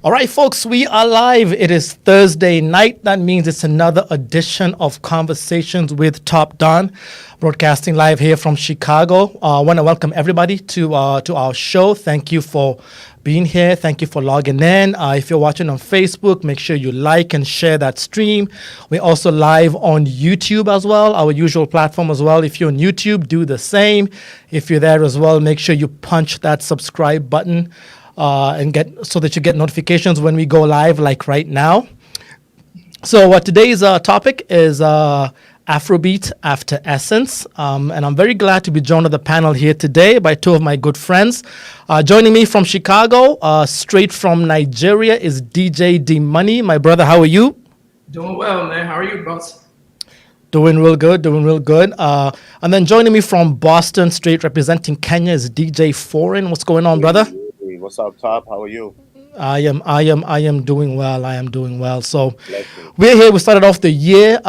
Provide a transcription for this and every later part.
All right, folks, we are live. It is Thursday night. That means it's another edition of Conversations with TopDonn, broadcasting live here from Chicago. I want to welcome everybody to our show. Thank you for being here. Thank you for logging in. If you're watching on Facebook, make sure you like and share that stream. We're also live on YouTube as well, our usual platform as well. If you're on YouTube, do the same. If you're there as well, make sure you punch that subscribe button. And get so that you get notifications when we go live, like right now. So today's topic is AfroBeat after Essence, and I'm very glad to be joined on the panel here today by two of my good friends. Joining me from Chicago, straight from Nigeria, is DJ Dee Money. My brother, how are you? Doing well, man. How are you, boss? Doing real good, doing real good. And then joining me from Boston, straight representing Kenya, is DJ Foreign. What's going on, brother? Hey, what's up, Top? How are you? I am doing well. I am doing well. So Bless you. we're here. We started off the year.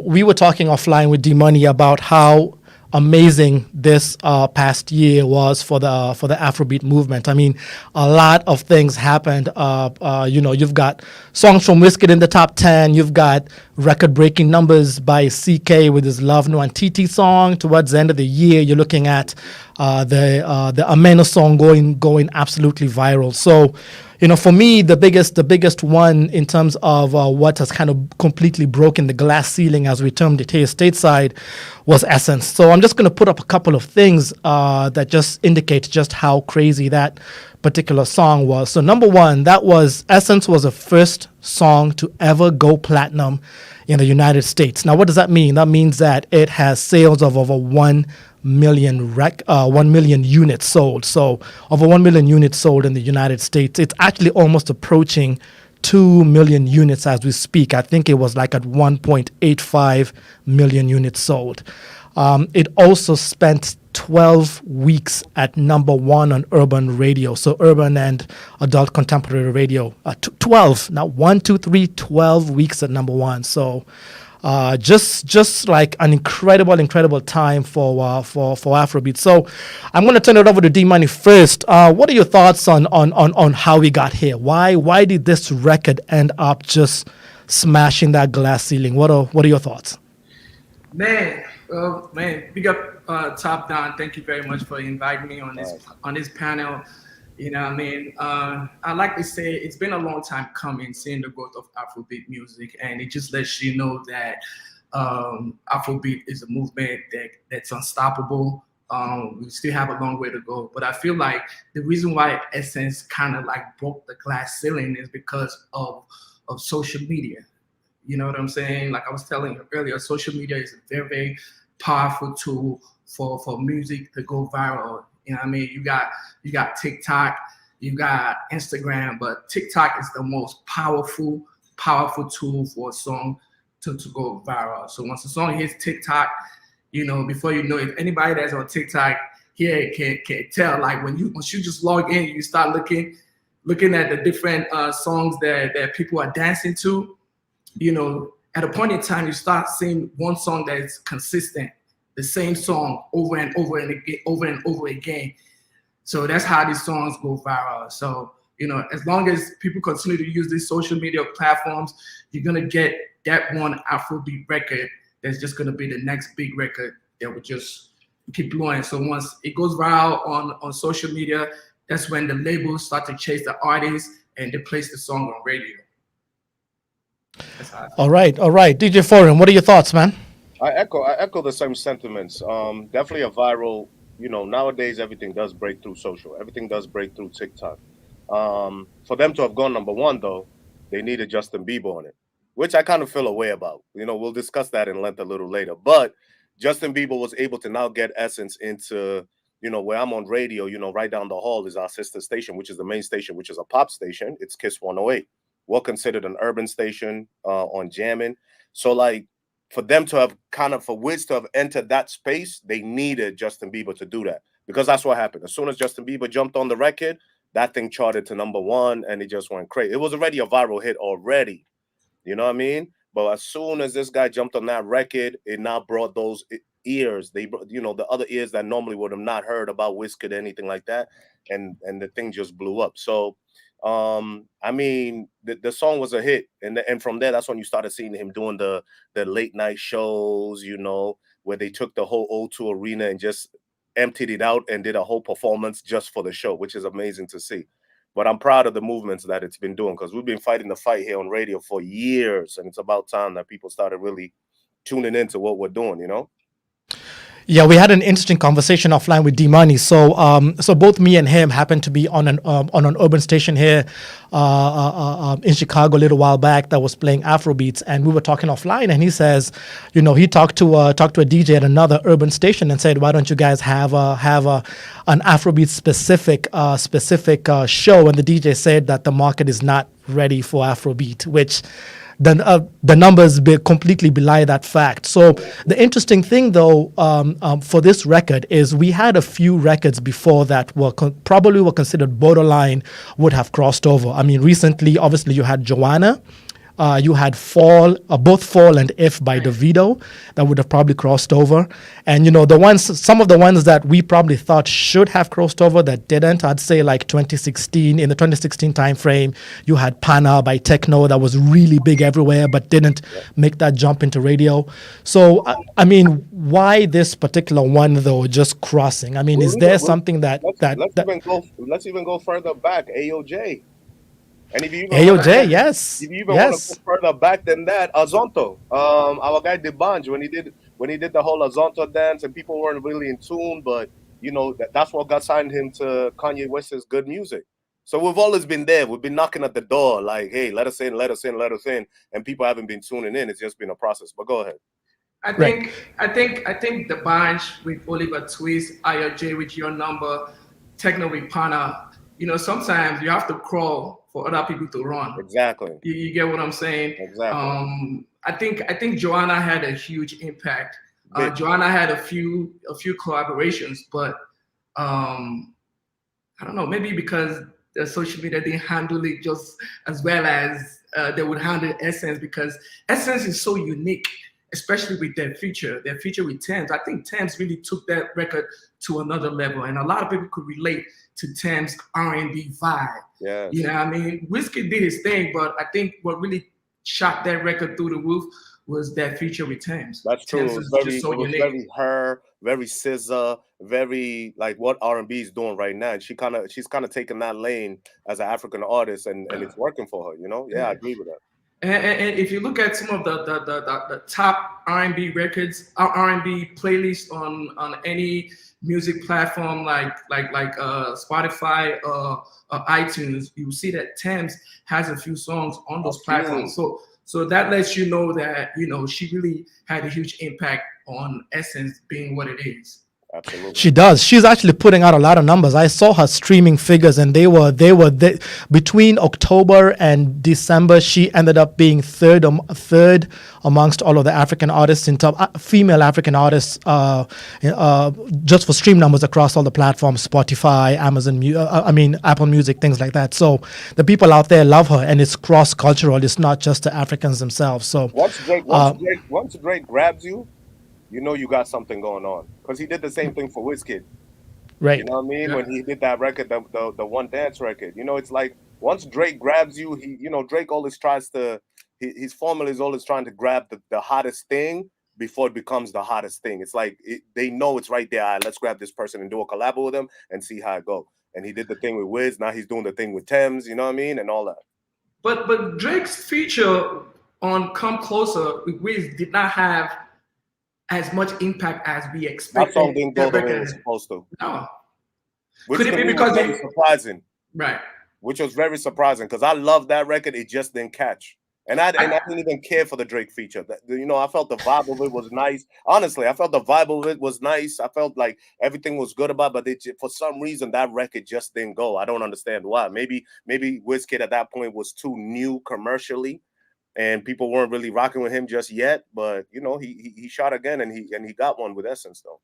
We were talking offline with Dee Money about how amazing this past year was for the Afrobeat movement. I mean, a lot of things happened. You've got songs from Wizkid in the top 10. You've got record-breaking numbers by CK with his Love No and TT song. Towards the end of the year, you're looking at the Ameno song going absolutely viral. So, for me, the biggest one in terms of what has kind of completely broken the glass ceiling, as we termed it here stateside, was Essence. So I'm just going to put up a couple of things that just indicate just how crazy that particular song was. So number one, Essence was the first song to ever go platinum in the United States. Now, what does that mean? That means that it has sales of over 1 million units sold. So over 1 million units sold in the United States. It's actually almost approaching 2 million units as we speak. I think it was like at 1.85 million units sold. It also spent 12 weeks at number one on urban radio. So urban and adult contemporary radio. 12, not 1, 2, 3, 12 weeks at number one. So just like an incredible time for Afrobeat. So I'm going to turn it over to Dee Money first. What are your thoughts on how we got here? Why did this record end up just smashing that glass ceiling? What are your thoughts? Man, big up TopDonn. Thank you very much for inviting me on this panel. You know what I mean? I like to say it's been a long time coming, seeing the growth of Afrobeat music, and it just lets you know that Afrobeat is a movement that's unstoppable. We still have a long way to go, but I feel like the reason why Essence kind of like broke the glass ceiling is because of social media. You know what I'm saying? Like I was telling you earlier, social media is a very, very powerful tool for music to go viral. You know what I mean? You got TikTok, you got Instagram, but TikTok is the most powerful tool for a song to go viral. So once a song hits TikTok, before you know it, anybody that's on TikTok here can tell. Like once you just log in, you start looking at the different songs that people are dancing to. At a point in time, you start seeing one song that's consistent, the same song over and over again. So that's how these songs go viral. So, as long as people continue to use these social media platforms, you're going to get that one Afrobeat record that's just going to be the next big record that will just keep blowing. So once it goes viral on social media, that's when the labels start to chase the artists and they place the song on radio. All right. DJ Foreign, what are your thoughts, man? I echo the same sentiments. Definitely a viral. Nowadays everything does break through social. Everything does break through TikTok. For them to have gone number one, though, they needed Justin Bieber on it, which I kind of feel a way about. We'll discuss that in length a little later. But Justin Bieber was able to now get Essence into, where I'm on radio. Right down the hall is our sister station, which is the main station, which is a pop station. It's Kiss 108. Well considered an urban station on JAMN. So like for them to have for Wiz to have entered that space, they needed Justin Bieber to do that, because that's what happened. As soon as Justin Bieber jumped on the record, that thing charted to number one and it just went crazy. It was already a viral hit already. You know what I mean? But as soon as this guy jumped on that record, it now brought those ears. They, the other ears that normally would have not heard about Wizkid or anything like that. And the thing just blew up. So I mean, the song was a hit, and from there, that's when you started seeing him doing the late night shows, you know, where they took the whole O2 Arena and just emptied it out and did a whole performance just for the show, which is amazing to see. But I'm proud of the movements that it's been doing, because we've been fighting the fight here on radio for years, and it's about time that people started really tuning into what we're doing, you know? Yeah, we had an interesting conversation offline with Dee Money. So, so both me and him happened to be on an urban station here in Chicago a little while back that was playing Afrobeats, and we were talking offline. And he says, you know, he talked to a DJ at another urban station and said, why don't you guys have an Afrobeat specific show? And the DJ said that the market is not ready for Afrobeat, which the numbers completely belie that fact. So the interesting thing, though, for this record is we had a few records before that were probably were considered borderline, would have crossed over. I mean, recently, obviously, you had Joanna. You had Fall, both Fall and If by Davido, that would have probably crossed over. And, you know, some of the ones that we probably thought should have crossed over that didn't, I'd say like 2016, in the 2016 timeframe, you had Pana by Techno that was really big everywhere, but didn't make that jump into radio. So, I mean, why this particular one, though, just crossing? I mean, is there something that... Let's even go further back, AOJ. And if you even AOJ, yes. If you even want to go further back than that, Azonto, our guy Debanj, when he did the whole Azonto dance, and people weren't really in tune, but you know that's what got signed him to Kanye West's Good Music. So we've always been there. We've been knocking at the door, like, hey, let us in, let us in, let us in, and people haven't been tuning in. It's just been a process. But go ahead. I think the bunch with Oliver Twist, AOJ with Your Number, Techno with Pana. You know, sometimes you have to crawl for other people to run. Exactly. You get what I'm saying? Exactly. I think Joanna had a huge impact. Joanna had a few collaborations, but I don't know, maybe because the social media didn't handle it just as well as they would handle Essence, because Essence is so unique, especially with their feature with Thames. I think Thames really took that record to another level, and a lot of people could relate to Thames' R&B vibe. Yeah, you know what I mean? Wizkid did his thing, but I think what really shot that record through the roof was that feature with Thames. That's true. It was very her, very SZA, very like what R&B is doing right now. And she's kind of taking that lane as an African artist, and it's working for her. You know? Yeah, I agree with that. And if you look at some of the top R&B records, R&B playlists on any music platform like Spotify or iTunes, you see that Thames has a few songs on those platforms. So that lets you know that, you know, she really had a huge impact on Essence being what it is. Absolutely. She does. She's actually putting out a lot of numbers. I saw her streaming figures, and they were between October and December. She ended up being third amongst all of the African artists in top female African artists, just for stream numbers across all the platforms, Spotify, Apple Music, things like that. So the people out there love her, and it's cross cultural. It's not just the Africans themselves. So once Drake grabs you, you know you got something going on, because he did the same thing for Wizkid. Right. You know what I mean? Yeah. When he did that record, the One Dance record, you know, it's like once Drake grabs you, Drake always tries to, his formula is always trying to grab the hottest thing before it becomes the hottest thing. It's like they know it's right there. All right, let's grab this person and do a collab with them and see how it goes. And he did the thing with Wiz. Now he's doing the thing with Thames. You know what I mean? And all that. But Drake's feature on Come Closer with Wiz did not have as much impact as we expected. That song didn't go the way it was supposed to. No. Which could it be because it's surprising? Right. Which was very surprising, because I love that record. It just didn't catch. And I didn't even care for the Drake feature. You know, I felt the vibe of it was nice. Honestly, I felt the vibe of it was nice. I felt like everything was good about it, but for some reason, that record just didn't go. I don't understand why. Maybe Wizkid at that point was too new commercially, and people weren't really rocking with him just yet. But you know, he shot again, and he got one with Essence though.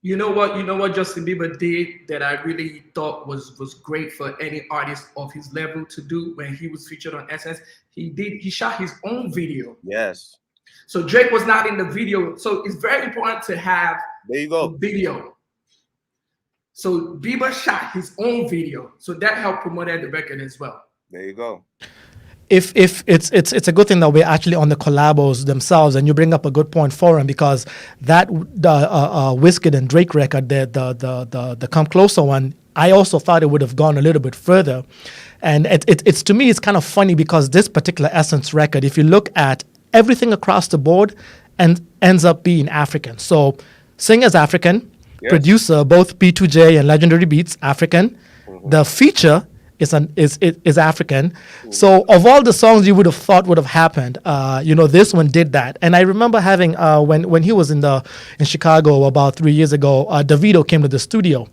You know what Justin Bieber did that I really thought was great for any artist of his level to do when he was featured on Essence? He shot his own video. Yes. So Drake was not in the video. So it's very important to have a video. So Bieber shot his own video. So that helped promote the record as well. There you go. If it's a good thing that we're actually on the collabos themselves, and you bring up a good point for him, because that Wizkid and Drake record, the Come Closer one, I also thought it would have gone a little bit further, and it's to me it's kind of funny because this particular Essence record, if you look at everything across the board, and ends up being African. So singer's African, Yes. producer both P2J and Legendary Beats African, the feature is African. So of all the songs you would have thought would have happened, this one did that. And I remember having when he was in Chicago about 3 years ago, Davido came to the studio,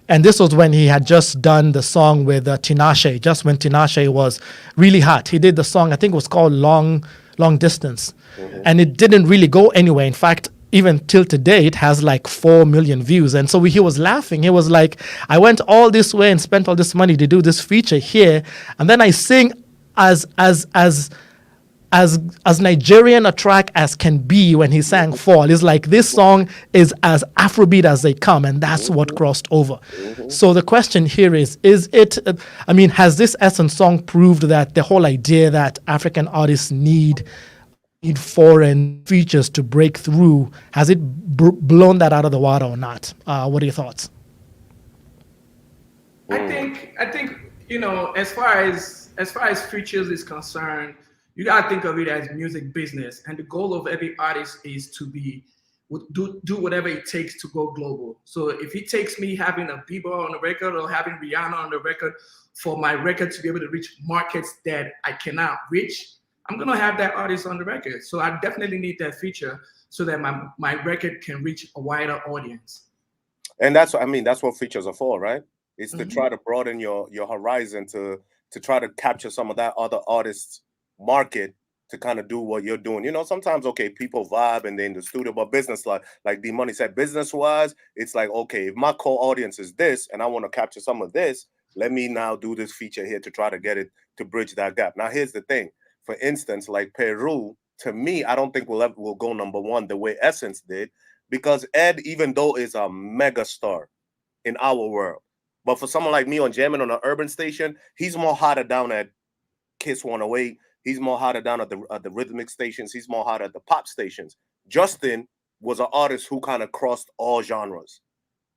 and this was when he had just done the song with Tinashe, just when Tinashe was really hot. He did the song, I think it was called Long Distance, and it didn't really go anywhere. In fact, even till today, it has like 4 million views. And so he was laughing. He was like, I went all this way and spent all this money to do this feature here, and then I sing as Nigerian a track as can be when he sang Fall. It's like this song is as Afrobeat as they come, and that's what crossed over. So the question here is it, has this Essence song proved that the whole idea that African artists need foreign features to break through, has it blown that out of the water or not? What are your thoughts? I think as far as features is concerned, you gotta think of it as music business, and the goal of every artist is to do whatever it takes to go global. So if it takes me having a Bieber on the record or having Rihanna on the record for my record to be able to reach markets that I cannot reach, I'm gonna have that artist on the record. So I definitely need that feature so that my record can reach a wider audience. And that's what features are for, right? It's to try to broaden your horizon, to try to capture some of that other artists' market, to kind of do what you're doing. Sometimes, okay, people vibe and they're in the studio, but business, like Dee Money said, business-wise, it's like, okay, if my core audience is this and I want to capture some of this, let me now do this feature here to try to get it to bridge that gap. Now, here's the thing. For instance, like Peru, to me, I don't think we'll go number one the way Essence did, because Ed, even though is a mega star in our world, but for someone like me on JAMN on an urban station, he's more hotter down at Kiss 108. He's more hotter down at the rhythmic stations. He's more hotter at the pop stations. Justin was an artist who kind of crossed all genres.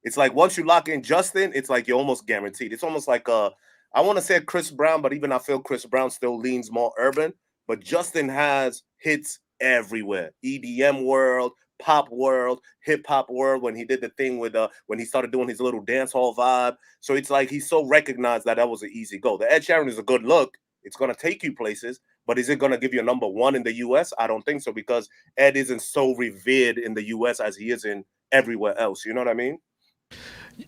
It's like once you lock in Justin, it's like you're almost guaranteed. It's almost like I want to say Chris Brown, but even I feel Chris Brown still leans more urban. But Justin has hits everywhere. EDM world, pop world, hip hop world, when he did the thing with when he started doing his little dance hall vibe. So it's like he's so recognized that was an easy go. The Ed Sheeran is a good look. It's going to take you places, but is it going to give you a number one in the US? I don't think so, because Ed isn't so revered in the US as he is in everywhere else. You know what I mean?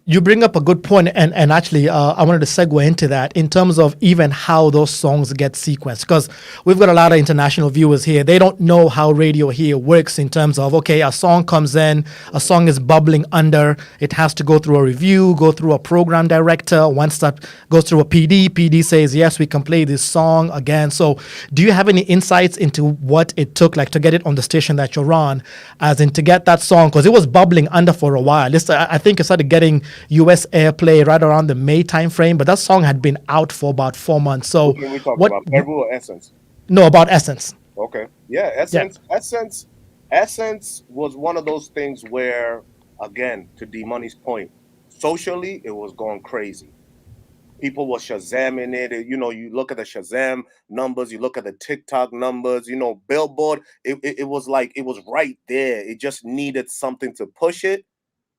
You bring up a good point, and actually, I wanted to segue into that in terms of even how those songs get sequenced, because we've got a lot of international viewers here. They don't know how radio here works in terms of, okay, a song comes in, a song is bubbling under, it has to go through a review, go through a program director. Once that goes through a PD says, yes, we can play this song again. So do you have any insights into what it took, like, to get it on the station that you're on, as in to get that song, because it was bubbling under for a while. I think it started getting US airplay right around the May timeframe, but that song had been out for about 4 months. So what are we talking about, Peru or Essence? No, about Essence. Okay. Yeah, Essence. Yeah. Essence was one of those things where, again, to Dee Money's point, socially it was going crazy. People were Shazamming it. You look at the Shazam numbers, you look at the TikTok numbers, Billboard, it was like it was right there. It just needed something to push it.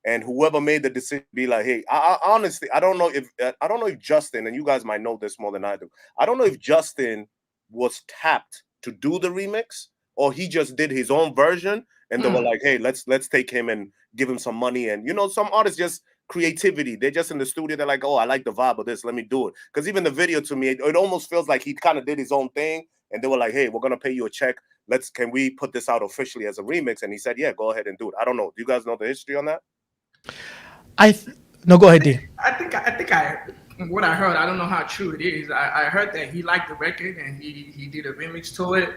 And whoever made the decision, be like, hey, I honestly, I don't know if Justin, and you guys might know this more than I do, I don't know if Justin was tapped to do the remix, or he just did his own version, and they were like, hey, let's take him and give him some money. And some artists, just creativity, they're just in the studio, they're like, oh, I like the vibe of this, let me do it. Because even the video, to me, it almost feels like he kind of did his own thing, and they were like, hey, we're gonna pay you a check, can we put this out officially as a remix? And he said, yeah, go ahead and do it. I don't know, do you guys know the history on that? No, go ahead, D. I think what I heard, I don't know how true it is. I heard that he liked the record and he did a remix to it.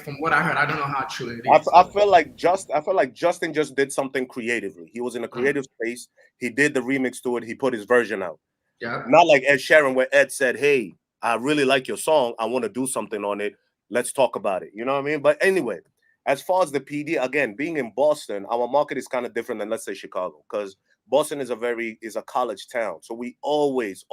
From what I heard, I don't know how true it is. I feel like Justin just did something creatively. He was in a creative space. He did the remix to it. He put his version out. Yeah. Not like Ed Sheeran, where Ed said, hey, I really like your song. I want to do something on it. Let's talk about it. You know what I mean? But anyway, as far as the PD, again, being in Boston, our market is kind of different than, let's say, Chicago, because Boston is a college town. So we always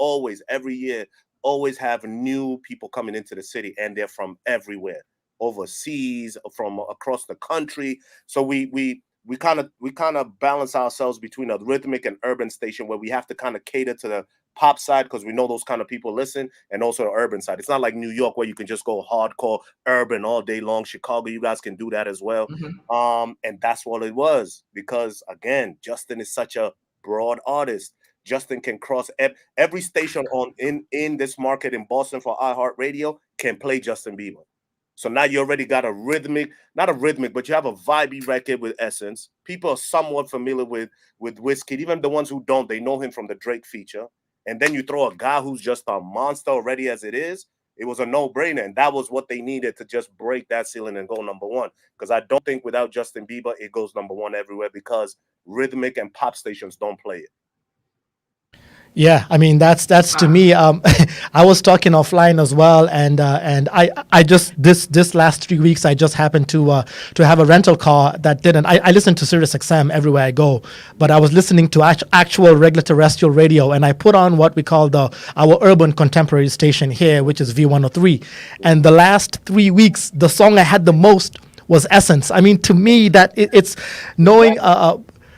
every year always have new people coming into the city, and they're from everywhere, overseas, from across the country. So we kind of balance ourselves between a rhythmic and urban station where we have to kind of cater to the pop side because we know those kind of people listen, and also the urban side. It's not like New York where you can just go hardcore urban all day long. Chicago, you guys can do that as well. And that's what it was, because again, Justin is such a broad artist. Justin can cross every station on in this market in Boston for iHeartRadio can play Justin Bieber. So now you already got a rhythmic, not a rhythmic, but you have a vibey record with Essence. People are somewhat familiar with Wizkid. Even the ones who don't, they know him from the Drake feature. And then you throw a guy who's just a monster already as it is. It was a no-brainer, and that was what they needed to just break that ceiling and go number one. Because I don't think without Justin Bieber, it goes number one everywhere, because rhythmic and pop stations don't play it. Yeah, I mean that's to me. I was talking offline as well, and I just this last 3 weeks I just happened to have a rental car that didn't. I listen to Sirius XM everywhere I go, but I was listening to actual regular terrestrial radio, and I put on what we call our urban contemporary station here, which is V103, and the last 3 weeks the song I had the most was Essence. I mean, to me it's knowing.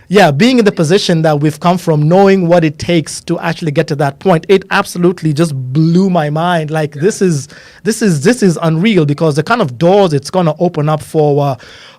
Yeah, being in the position that we've come from, knowing what it takes to actually get to that point, it absolutely just blew my mind. Like this is unreal, because the kind of doors it's going to open up for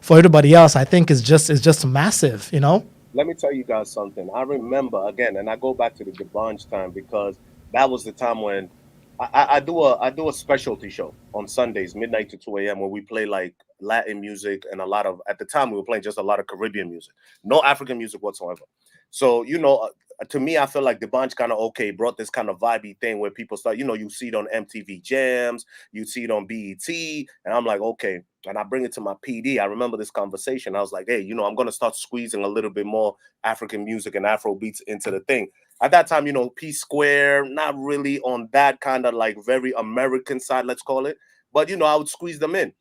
everybody else, I think, is just massive. You know. Let me tell you guys something. I remember again, and I go back to the DeBlanche time, because that was the time when I do a specialty show on Sundays, midnight to 2 a.m., where we play like Latin music and a lot of, at the time we were playing just a lot of Caribbean music, no African music whatsoever. So, to me, I feel like DeBlanche kind of brought this kind of vibey thing where people start, you see it on MTV Jams, you see it on BET, and I'm like, okay. And I bring it to my PD. I remember this conversation. I was like, hey, I'm going to start squeezing a little bit more African music and Afro beats into the thing. At that time, P Square, not really on that kind of like very American side, let's call it. But, I would squeeze them in.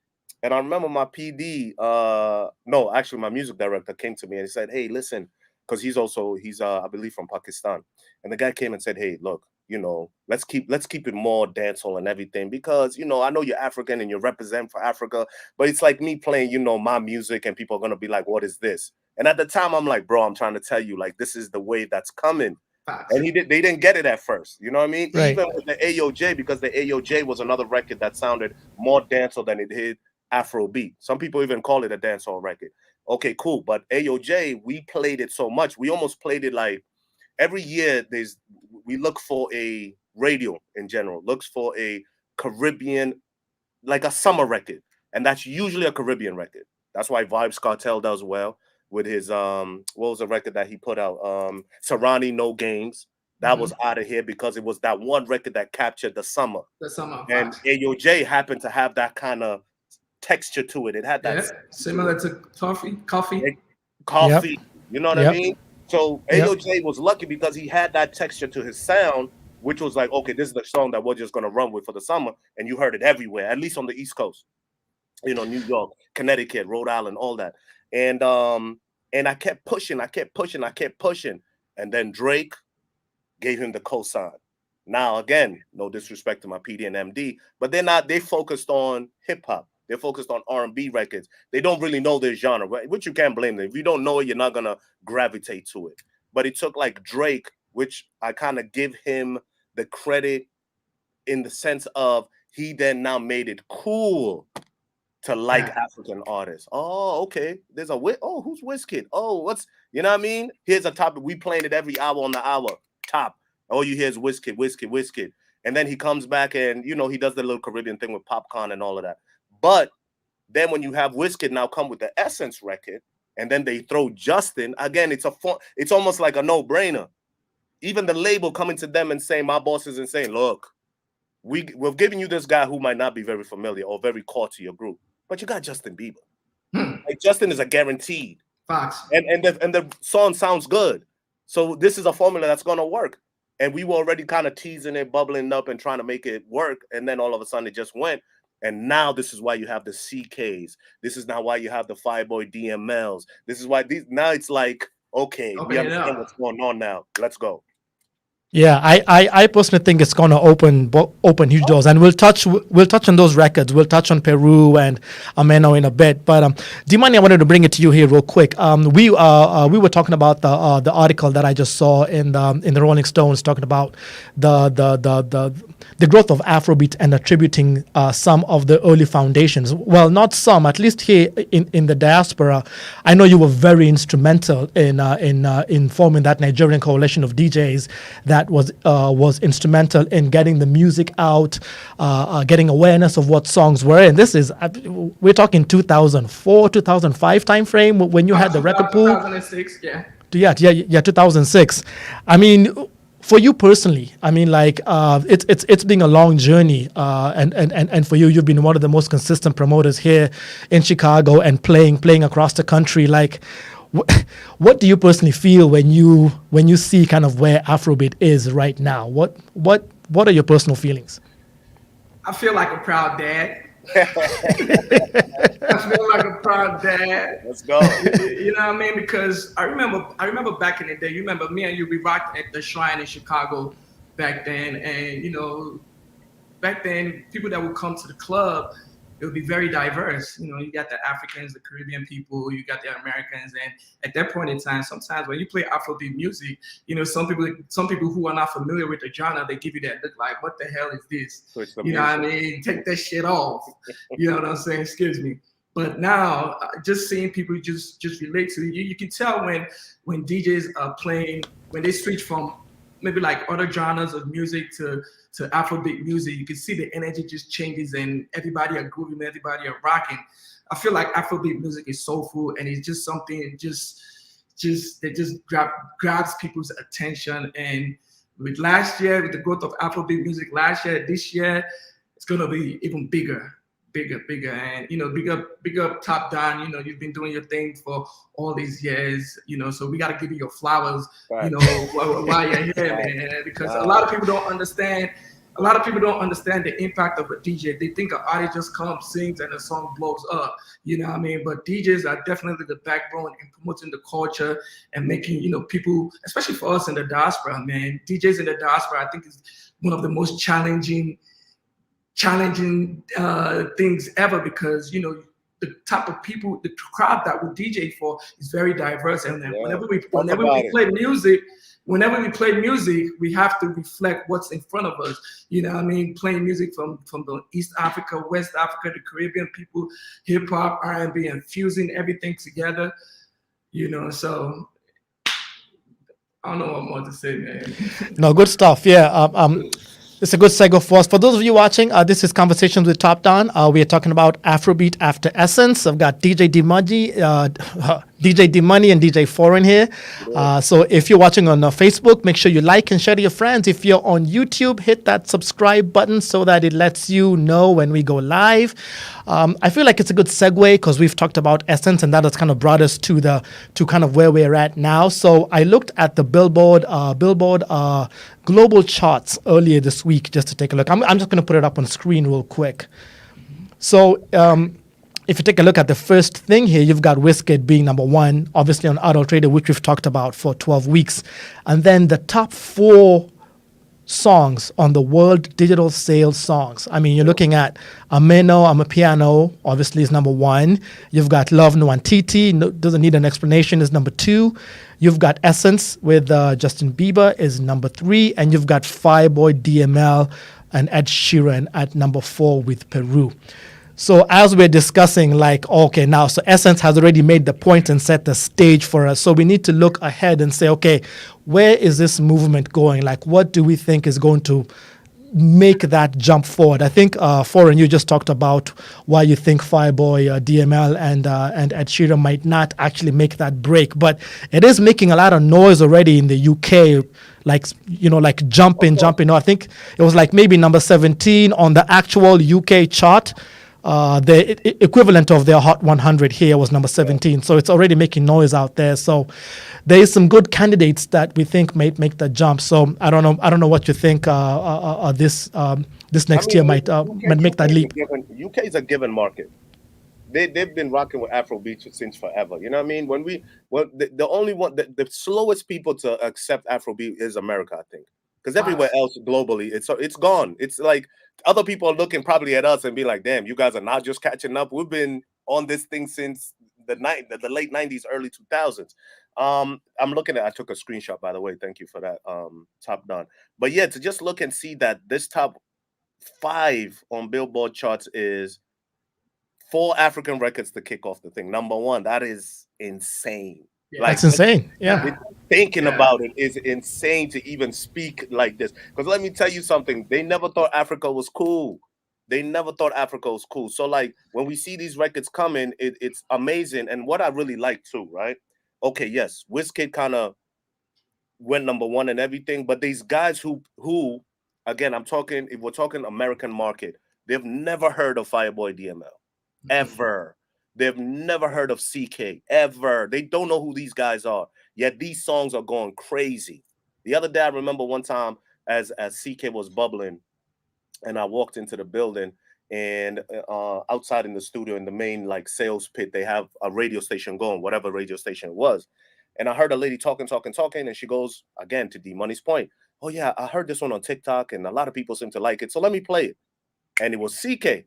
And I remember my PD, no, actually my music director came to me and he said, hey, listen, because he's I believe from Pakistan. And the guy came and said, hey, look, let's keep it more dancehall and everything, because, I know you're African and you represent for Africa, but it's like me playing, my music, and people are going to be like, what is this? And at the time I'm like, bro, I'm trying to tell you, like, this is the way that's coming. And they didn't get it at first. You know what I mean? Right. Even with the AOJ, because the AOJ was another record that sounded more dancehall than it did AfroBeat. Some people even call it a dancehall record. Okay, cool. But AOJ, we played it so much. We almost played it like every year. We look for a radio in general, looks for a Caribbean, like a summer record. And that's usually a Caribbean record. That's why Vibes Cartel does well with his what was the record that he put out? Serrani No Games. That was out of here because it was that one record that captured the summer. And AOJ happened to have that kind of texture to it. It had that similar to coffee. Yep. You know what I mean? So AOJ was lucky because he had that texture to his sound, which was like, okay, this is the song that we're just gonna run with for the summer, and you heard it everywhere, at least on the East Coast. New York, Connecticut, Rhode Island, all that. And I kept pushing, and then Drake gave him the cosign. Now again, no disrespect to my PD and MD, but they focused on hip hop. They're focused on R&B records. They don't really know their genre, which you can't blame them. If you don't know it, you're not gonna gravitate to it. But it took like Drake, which I kind of give him the credit in the sense of he then now made it cool to like African artists. Oh, okay. There's who's Wizkid? Oh, you know what I mean? Here's a topic. We playing it every hour on the hour. Top. All you hear is Wizkid. And then he comes back and, he does the little Caribbean thing with Popcorn and all of that. But then when you have Wizkid now come with the Essence record, and then they throw Justin, again, it's almost like a no-brainer. Even the label coming to them and saying, my boss isn't saying, look, we've given you this guy who might not be very familiar or very core to your group, but you got Justin Bieber. Like Justin is a guaranteed. Facts. And the song sounds good. So this is a formula that's gonna work. and we were already kind of teasing it, bubbling up, and trying to make it work. And then all of a sudden, it just went. And now this is why you have the CKs. This is now why you have the Fireboy DMLs. This is why these. Now it's like, okay, we understand what's going on now. Let's go. Yeah, I personally think it's gonna open huge doors, and we'll touch on those records. We'll touch on Peru and Ameno in a bit. But Dee Money, I wanted to bring it to you here real quick. We were talking about the article that I just saw in the Rolling Stones, talking about the growth of Afrobeat and attributing some of the early foundations. Well, not some, at least here in the diaspora. I know you were very instrumental in forming that Nigerian coalition of DJs that was instrumental in getting the music out, getting awareness of what songs were. And this is, we're talking 2004, 2005 timeframe when you had the record pool. 2006, yeah. Yeah, 2006. I mean, for you personally, I mean, like it's been a long journey, and for you, you've been one of the most consistent promoters here in Chicago and playing across the country. Like, what do you personally feel when you see kind of where Afrobeat is right now? What are your personal feelings? I feel like a proud dad. I feel like a proud dad. Let's go. You know what I mean? Because I remember back in the day. You remember me and you, we rocked at the Shrine in Chicago back then, and you know, back then people that would come to the club, it would be very diverse. You know, you got the Africans, the Caribbean people, you got the Americans, and at that point in time, sometimes when you play Afrobeat music, you know, some people who are not familiar with the genre, they give you that look like, what the hell is this? You know what I mean? Take that shit off. You know what I'm saying? Excuse me. But now, just seeing people just relate to it, you can tell when DJs are playing, when they switch from maybe like other genres of music to Afrobeat music, you can see the energy just changes and everybody are grooving, everybody are rocking. I feel like Afrobeat music is soulful and it's just something that grabs people's attention. And with last year, with the growth of Afrobeat music last year, this year, it's gonna be even bigger. And you know, big up TopDonn. You know, you've been doing your thing for all these years. You know, so we got to give you your flowers. Right. You know, while you're here, man. Because a lot of people don't understand. A lot of people don't understand the impact of a DJ. They think an artist just comes, sings, and the song blows up. You know what I mean? But DJs are definitely the backbone in promoting the culture and making, you know, people, especially for us in the diaspora, man. DJs in the diaspora, I think, is one of the most challenging things ever, because you know the type of people, the crowd that we DJ for is very diverse, and whenever we play music, we have to reflect what's in front of us. You know what I mean? Playing music from the East Africa, West Africa, the Caribbean people, hip hop, R&B, and fusing everything together. You know, so I don't know what more to say, man. No, good stuff. Yeah. It's a good segue for us. For those of you watching, this is Conversations with TopDonn. We are talking about Afrobeat after Essence. I've got DJ Dee Money, DJ Dee Money, and DJ Foreign here. So if you're watching on Facebook, make sure you like and share to your friends. If you're on YouTube, hit that subscribe button so that it lets you know when we go live. I feel like it's a good segue because we've talked about Essence, and that has kind of brought us to kind of where we're at now. So I looked at the Billboard global charts earlier this week just to take a look. I'm just going to put it up on screen real quick. So if you take a look at the first thing here, you've got Wizkid being number one, obviously on Adulterated, which we've talked about for 12 weeks. And then the top 4 songs on the world digital sales songs. I mean, you're looking at Ameno, I'm a Piano, obviously is number 1. You've got Love Nwantiti, doesn't need an explanation, is number 2. You've got Essence with Justin Bieber is number 3. And you've got Fireboy, DML, and Ed Sheeran at number 4 with Peru. So as we're discussing, like, okay, now, so Essence has already made the point and set the stage for us. So we need to look ahead and say, okay, where is this movement going? Like, what do we think is going to make that jump forward? I think, Foreign, you just talked about why you think Fireboy, DML, and Ed Sheeran might not actually make that break. But it is making a lot of noise already in the UK, like, you know, like jumping. I think it was like maybe number 17 on the actual UK chart. the equivalent of their Hot 100 here was number 17. So it's already making noise out there. So there is some good candidates that we think might make the jump. So I don't know what you think. This next year might make that leap. UK is a given market. They've been rocking with Afrobeat since forever. You know what I mean? The only one, the slowest people to accept Afrobeat is America, I think, because everywhere else globally, it's gone. It's like other people are looking probably at us and be like, "Damn, you guys are not just catching up. We've been on this thing since the late '90s, early 2000s." I'm looking at. I took a screenshot, by the way. Thank you for that, TopDonn. But yeah, to just look and see that this top 5 on Billboard charts is 4 African records to kick off the thing. Number 1, that is insane. Yeah. Like, that's insane. Yeah. Thinking about it is insane to even speak like this. Because let me tell you something. They never thought Africa was cool. They never thought Africa was cool. So like when we see these records coming, it's amazing. And what I really like too, right? Okay, yes, Wizkid kind of went number 1 and everything. But these guys who again, if we're talking American market, they've never heard of Fireboy DML. Ever. They've never heard of CK ever. They don't know who these guys are. Yet these songs are going crazy. The other day, I remember one time as CK was bubbling, and I walked into the building, and outside in the studio in the main like sales pit, they have a radio station going, whatever radio station it was. And I heard a lady talking, and she goes again to Dee Money's point. Oh yeah, I heard this one on TikTok, and a lot of people seem to like it. So let me play it. And it was CK.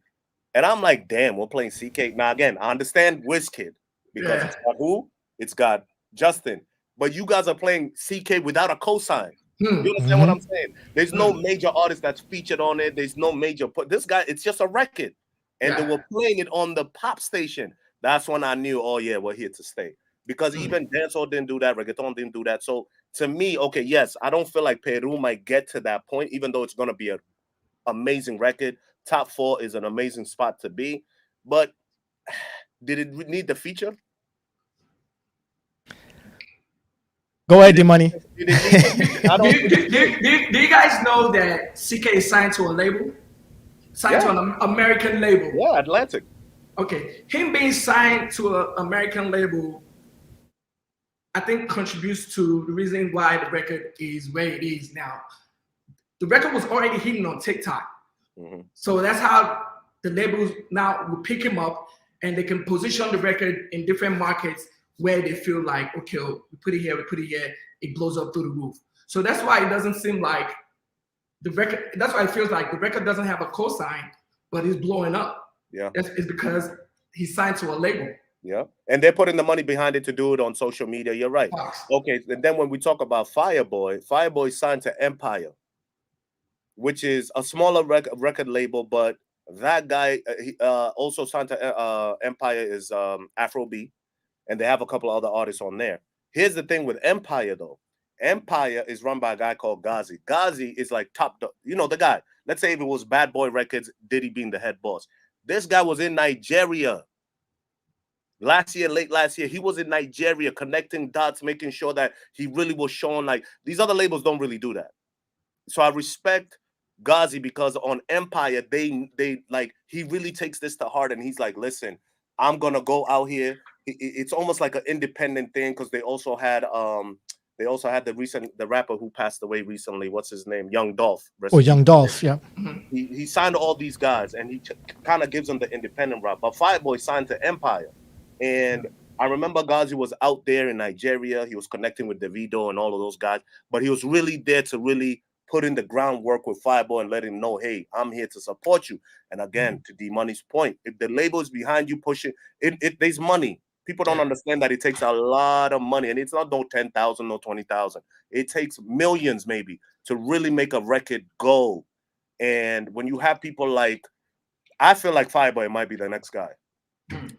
And I'm like, damn, we're playing CK. Now, again, I understand Wizkid because it's got who? It's got Justin. But you guys are playing CK without a cosign. You understand what I'm saying? There's no major artist that's featured on it. There's no major. This guy, it's just a record. And they were playing it on the pop station. That's when I knew, oh, yeah, we're here to stay. Because even dancehall didn't do that. Reggaeton didn't do that. So to me, okay, yes, I don't feel like Peru might get to that point, even though it's going to be an amazing record. Top 4 is an amazing spot to be, but did it need the feature? Go ahead, Dee Money. Do you guys know that CK is signed to a label? Signed to an American label. Yeah, Atlantic. Okay. Him being signed to an American label, I think contributes to the reason why the record is where it is now. The record was already hitting on TikTok. So that's how the labels now will pick him up, and they can position the record in different markets where they feel like, okay, we put it here, it blows up through the roof. So that's why it doesn't seem like the record, that's why it feels like the record doesn't have a cosign, but it's blowing up. Yeah. It's because he's signed to a label. Yeah. And they're putting the money behind it to do it on social media. You're right. Okay. And then when we talk about Fireboy signed to Empire, which is a smaller record label, but that guy also signed to Empire is AfroBeat, and they have a couple of other artists on there. Here's the thing with Empire, though. Empire is run by a guy called Ghazi. Ghazi is like the guy. Let's say if it was Bad Boy Records, Diddy being the head boss. This guy was in Nigeria. Late last year, he was in Nigeria connecting dots, making sure that he really was showing like these other labels don't really do that. So I respect Ghazi because on Empire, they like he really takes this to heart, and he's like, listen, I'm gonna go out here. It's almost like an independent thing because they also had the rapper who passed away recently. What's his name? Young Dolph. Young Dolph, yeah. He signed all these guys, and he kind of gives them the independent route. But Fireboy signed to Empire, and I remember Ghazi was out there in Nigeria. He was connecting with Davido and all of those guys, but he was really there to really put in the groundwork with Fireboy and let him know, hey, I'm here to support you. And again, to Dee Money's point, if the label is behind you pushing it, there's money. People don't understand that it takes a lot of money, and it's not no 10,000, no 20,000. It takes millions maybe to really make a record go. And when you have people like, I feel like Fireboy might be the next guy,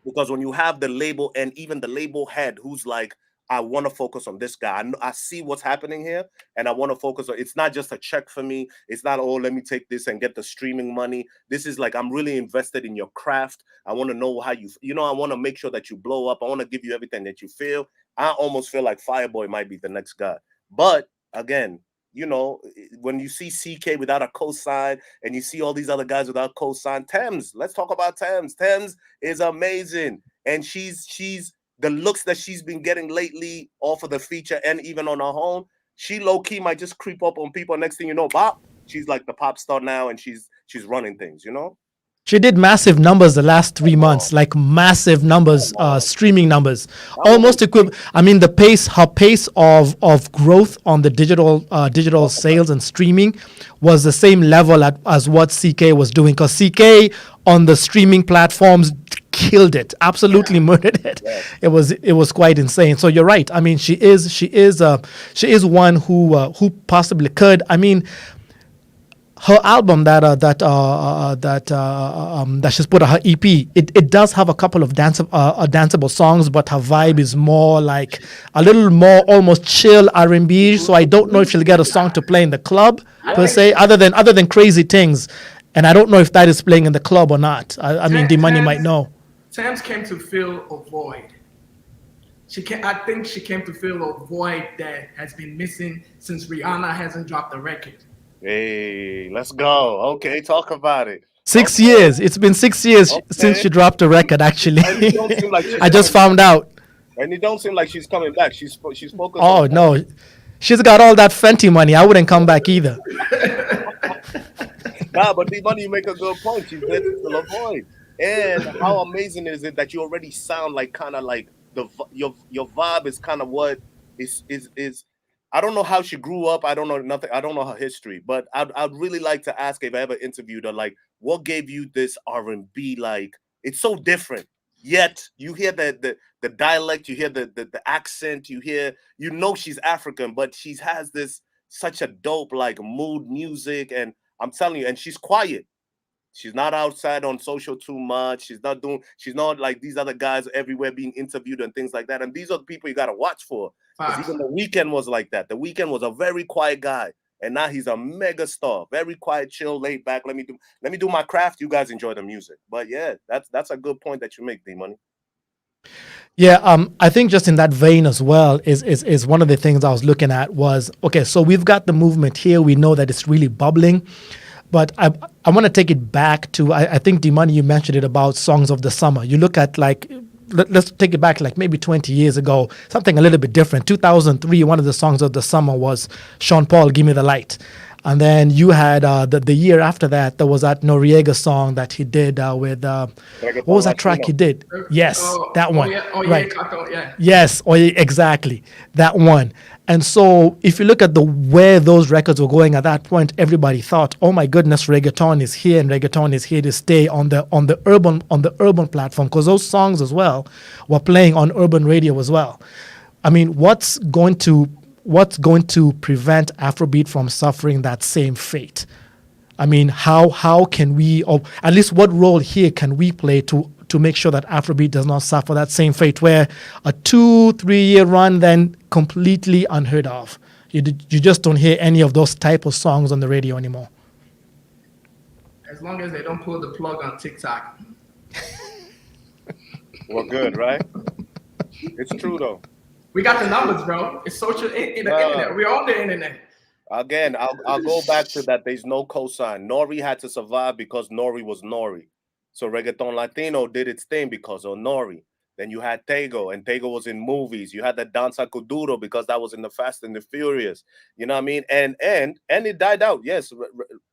because when you have the label and even the label head who's like, I want to focus on this guy. I see what's happening here, and I want to focus on. It's not just a check for me. It's not, oh, let me take this and get the streaming money. This is like, I'm really invested in your craft. I want to know how I want to make sure that you blow up. I want to give you everything that you feel. I almost feel like Fireboy might be the next guy. But again, you know, when you see CK without a cosign and you see all these other guys without cosign, Thames, let's talk about Thames. Thames is amazing. And she's the looks that she's been getting lately off of the feature and even on her own, she low-key might just creep up on people. Next thing you know, bop, she's like the pop star now and she's running things, you know? She did massive numbers the last 3 months, Come like massive numbers, on. streaming numbers, That almost woman, equivalent. I mean, her pace of growth on the digital sales and streaming was the same level as what CK was doing. Because CK on the streaming platforms killed it, absolutely murdered it. yeah. It was quite insane. So you're right. I mean, she is one who possibly could. I mean, her album that she's put on her EP, it does have a couple of danceable songs, but her vibe is more like a little more almost chill R&B. So I don't know if she'll get a song to play in the club per se, other than Crazy Things, and I don't know if that is playing in the club or not. I mean, Dee Money might know. Thames came to fill a void. I think she came to fill a void that has been missing since Rihanna hasn't dropped a record. Hey, let's go. Okay, talk about it. 6 years. It's been 6 years since she dropped a record. Actually, And it don't seem like I just found out. And it don't seem like she's coming back. She's focused. Oh no, she's got all that Fenty money. I wouldn't come back either. Nah, but Dee Money, you make a good point. She's there to fill a void. And how amazing is it that you already sound like kind of like your vibe is kind of what is. I don't know how she grew up. I don't know nothing. I don't know her history, but I'd really like to ask if I ever interviewed her, like, what gave you this R&B? Like, it's so different. Yet you hear the dialect, you hear the accent, you know she's African, but she has this such a dope like mood music, and I'm telling you, and she's quiet. She's not outside on social too much. She's not like these other guys everywhere being interviewed and things like that. And these are the people you gotta watch for. Because even The Weeknd was like that. The Weeknd was a very quiet guy, and now he's a mega star. Very quiet, chill, laid back. Let me do my craft. You guys enjoy the music. But yeah, that's a good point that you make, Dee Money. Yeah, I think just in that vein as well is one of the things I was looking at was, okay, so we've got the movement here. We know that it's really bubbling. But I want to take it back to, I think, Dee Money, you mentioned it about songs of the summer. You look at like, let's take it back like maybe 20 years ago, something a little bit different. 2003, one of the songs of the summer was Sean Paul, Give Me the Light. And then you had the year after that, there was that Noriega song that he did with, what was that track he did? Yes, that one. Right. Yeah. Yes, exactly, that one. And so if you look at where those records were going at that point, everybody thought, oh my goodness, reggaeton is here, and reggaeton is here to stay on the urban platform, because those songs as well were playing on urban radio as well. I mean, what's going to prevent Afrobeat from suffering that same fate? I mean, how can we, or at least what role here can we play to make sure that Afrobeat does not suffer that same fate, where a 2-3 year run then completely unheard of? You just don't hear any of those type of songs on the radio anymore. As long as they don't pull the plug on TikTok. We're good, right? It's true though. We got the numbers, bro. It's social in the internet. We're on the internet. Again, I'll go back to that. There's no cosign. Nori had to survive because Nori was Nori. So Reggaeton Latino did its thing because of Nori. Then you had Tego, and Tego was in movies. You had the Danza Kuduro because that was in the Fast and the Furious. You know what I mean? And it died out. Yes,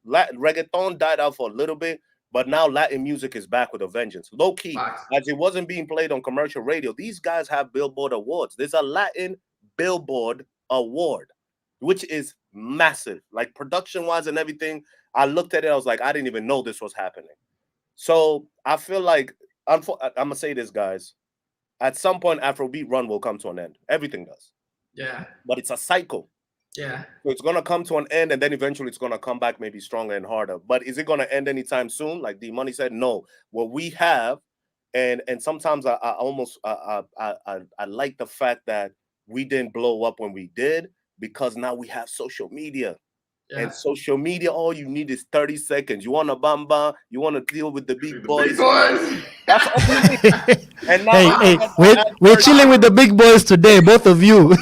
reggaeton died out for a little bit, but now Latin music is back with a vengeance. Low key, as it wasn't being played on commercial radio. These guys have Billboard awards. There's a Latin Billboard award, which is massive, like production-wise and everything. I looked at it, I was like, I didn't even know this was happening. So I feel like, I'm going to say this, guys. At some point, Afrobeat run will come to an end. Everything does. Yeah. But it's a cycle. Yeah. So it's going to come to an end, and then eventually it's going to come back maybe stronger and harder. But is it going to end anytime soon? Like Dee Money said, no. What we have, and sometimes I almost I like the fact that we didn't blow up when we did, because now we have social media. And social media, all you need is 30 seconds. You want a bamba, you want to deal with the big boys. Big boys. That's all you need. And now, we're chilling with the big boys today, both of you.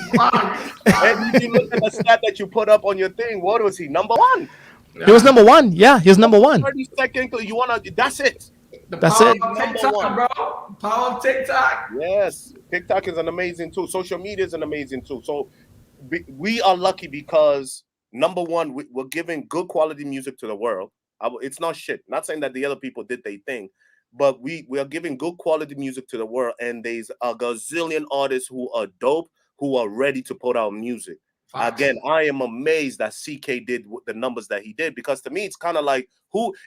And you look at the stat that you put up on your thing. What was he? Number one. He was number one. Yeah, he was number one. 30 seconds. You wanna? That's it. That's it. TikTok, bro. Power of TikTok. Yes, TikTok is an amazing tool. Social media is an amazing tool. So we are lucky because number one, we're giving good quality music to the world. It's not shit. Not saying that the other people did their thing, but we are giving good quality music to the world. And there's a gazillion artists who are dope, who are ready to put out music. Again, I am amazed that CK did the numbers that he did, because to me, it's kind of like,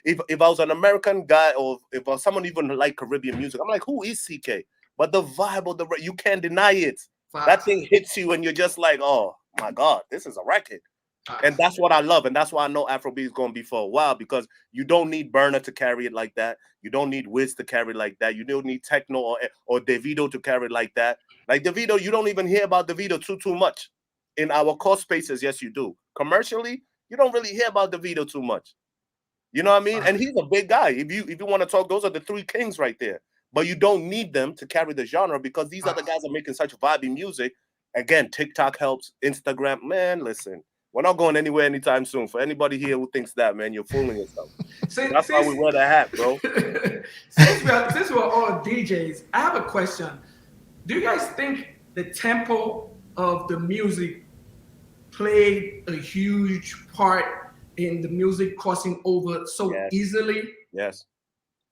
if I was an American guy, or if I was someone even like Caribbean music, I'm like, who is CK? But the vibe of you can't deny it. That thing hits you and you're just like, oh my God, this is a record. And that's what I love. And that's why I know Afrobeat is going to be for a while, because you don't need Burner to carry it like that. You don't need Wiz to carry it like that. You don't need Techno or Davido to carry it like that. Like Davido, you don't even hear about Davido too much. In our core spaces, yes, you do. Commercially, you don't really hear about Davido too much. You know what I mean? And he's a big guy. If you want to talk, those are the three kings right there. But you don't need them to carry the genre, because these other guys are making such vibey music. Again, TikTok helps. Instagram, man, listen. We're not going anywhere anytime soon. For anybody here who thinks that, man, you're fooling yourself. That's why we wear the hat, bro. Since we're all DJs, I have a question. Do you guys think the tempo of the music played a huge part in the music crossing over so easily? Yes.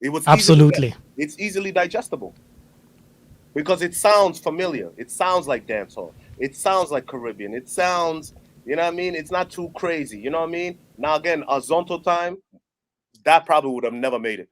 It was absolutely. It's easily digestible because it sounds familiar. It sounds like dancehall. It sounds like Caribbean. It sounds, you know what I mean? It's not too crazy. You know what I mean? Now again, Azonto time, that probably would have never made it.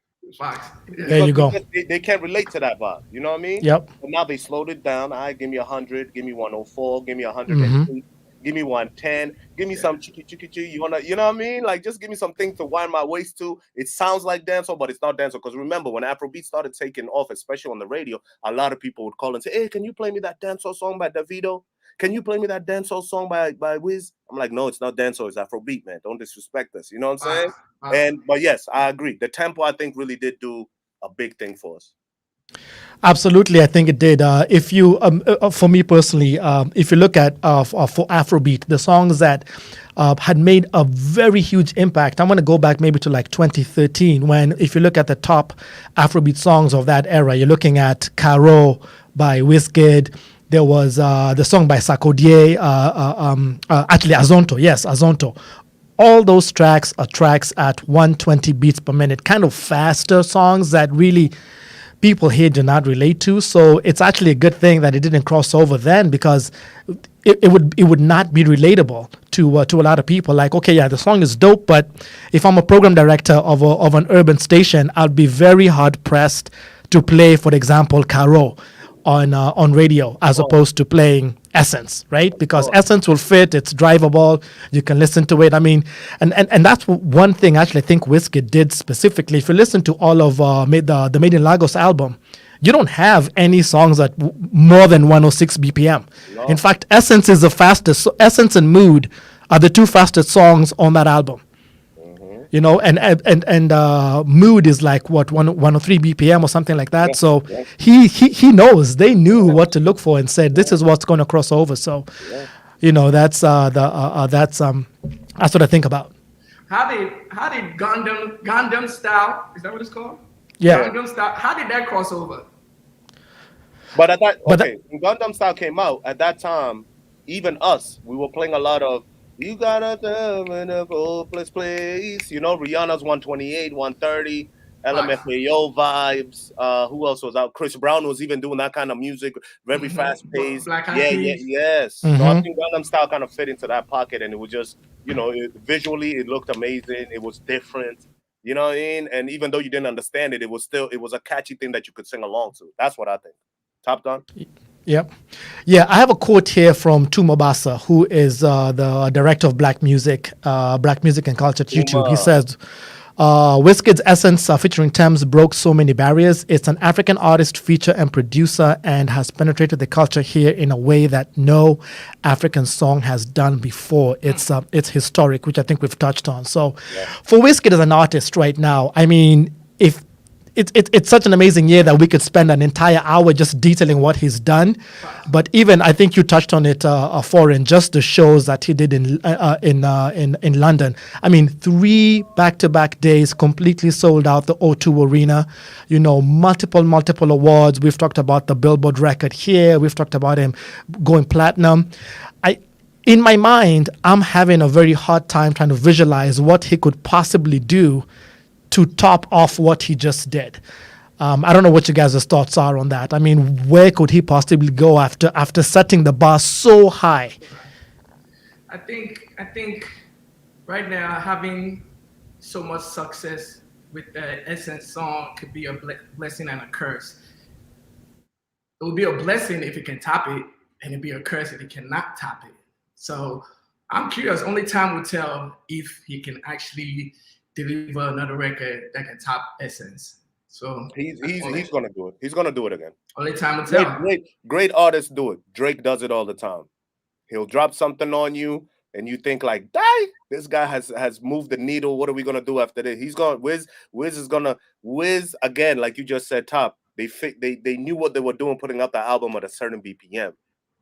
There you go. They can't relate to that vibe. You know what I mean? Yep. But now they slowed it down. All right, give me 100, give me 104, give me 102, give me 110, give me some chiki. You know what I mean? Like, just give me something to wind my waist to. It sounds like dancehall, but it's not dancehall. Because remember, when Afrobeat started taking off, especially on the radio, a lot of people would call and say, "Hey, can you play me that dancehall song by Davido? Can you play me that dancehall song by Wiz?" I'm like, no, it's not dancehall, it's Afrobeat, man. Don't disrespect us. You know what I'm saying? But yes, I agree. The tempo, I think, really did do a big thing for us. Absolutely, I think it did. If you, for me personally, if you look at for Afrobeat, the songs that had made a very huge impact, I'm going to go back maybe to like 2013, when if you look at the top Afrobeat songs of that era, you're looking at Caro by Wizkid. There was the song by Sarkodie, actually Azonto, yes, Azonto. All those tracks are tracks at 120 beats per minute, kind of faster songs that really people here do not relate to. So it's actually a good thing that it didn't cross over then, because it would not be relatable to a lot of people. Like, okay, yeah, the song is dope, but if I'm a program director of an urban station, I'd be very hard pressed to play, for example, Caro on radio as opposed to playing Essence, right? Because Essence will fit, it's drivable, you can listen to it. I mean, and that's one thing actually I think Wizkid did specifically. If you listen to all of the Made in Lagos album, you don't have any songs at more than 106 BPM. No. In fact, Essence is the fastest. Essence and Mood are the two fastest songs on that album. You know, and Mood is like what 103 BPM or something like that. So he knows, they knew what to look for and said this is what's going to cross over. So you know, that's what I think about. How did Gundam Style, is that what it's called? Yeah. Gundam Style. How did that cross over? But at that when Gundam Style came out at that time, even us, we were playing a lot of "You Gotta Them in a Hopeless Place." You know, Rihanna's 128, 130, LMFAO vibes. Who else was out? Chris Brown was even doing that kind of music, very fast paced. Yes. So I think Gangnam Style kind of fit into that pocket, and it was just, you know, visually it looked amazing. It was different. You know what I mean? And even though you didn't understand it, it was a catchy thing that you could sing along to. That's what I think. TopDonn. Yep. Yeah, I have a quote here from Tumobasa, who is the director of Black Music and Culture at YouTube. He says, Wizkid's Essence featuring Thames broke so many barriers. It's an African artist, feature, and producer, and has penetrated the culture here in a way that no African song has done before. It's historic, which I think we've touched on. So, for Wizkid as an artist right now, I mean, if it's such an amazing year that we could spend an entire hour just detailing what he's done. But even I think you touched on it, foreign, just the shows that he did in London. I mean, 3 back-to-back days, completely sold out the O2 Arena. You know, multiple awards. We've talked about the Billboard record here. We've talked about him going platinum. In my mind, I'm having a very hard time trying to visualize what he could possibly do to top off what he just did. I don't know what you guys' thoughts are on that. I mean, where could he possibly go after setting the bar so high? I think right now having so much success with the Essence song could be a blessing and a curse. It would be a blessing if he can top it, and it'd be a curse if he cannot top it. So I'm curious. Only time will tell if he can actually deliver another record that can top Essence. So he's gonna do it. He's gonna do it again. Only time will tell. Great artists do it. Drake does it all the time. He'll drop something on you, and you think like, "Die! This guy has moved the needle. What are we gonna do after this?" He's going. Wiz is gonna again, like you just said. Top. They knew what they were doing, putting out the album at a certain BPM.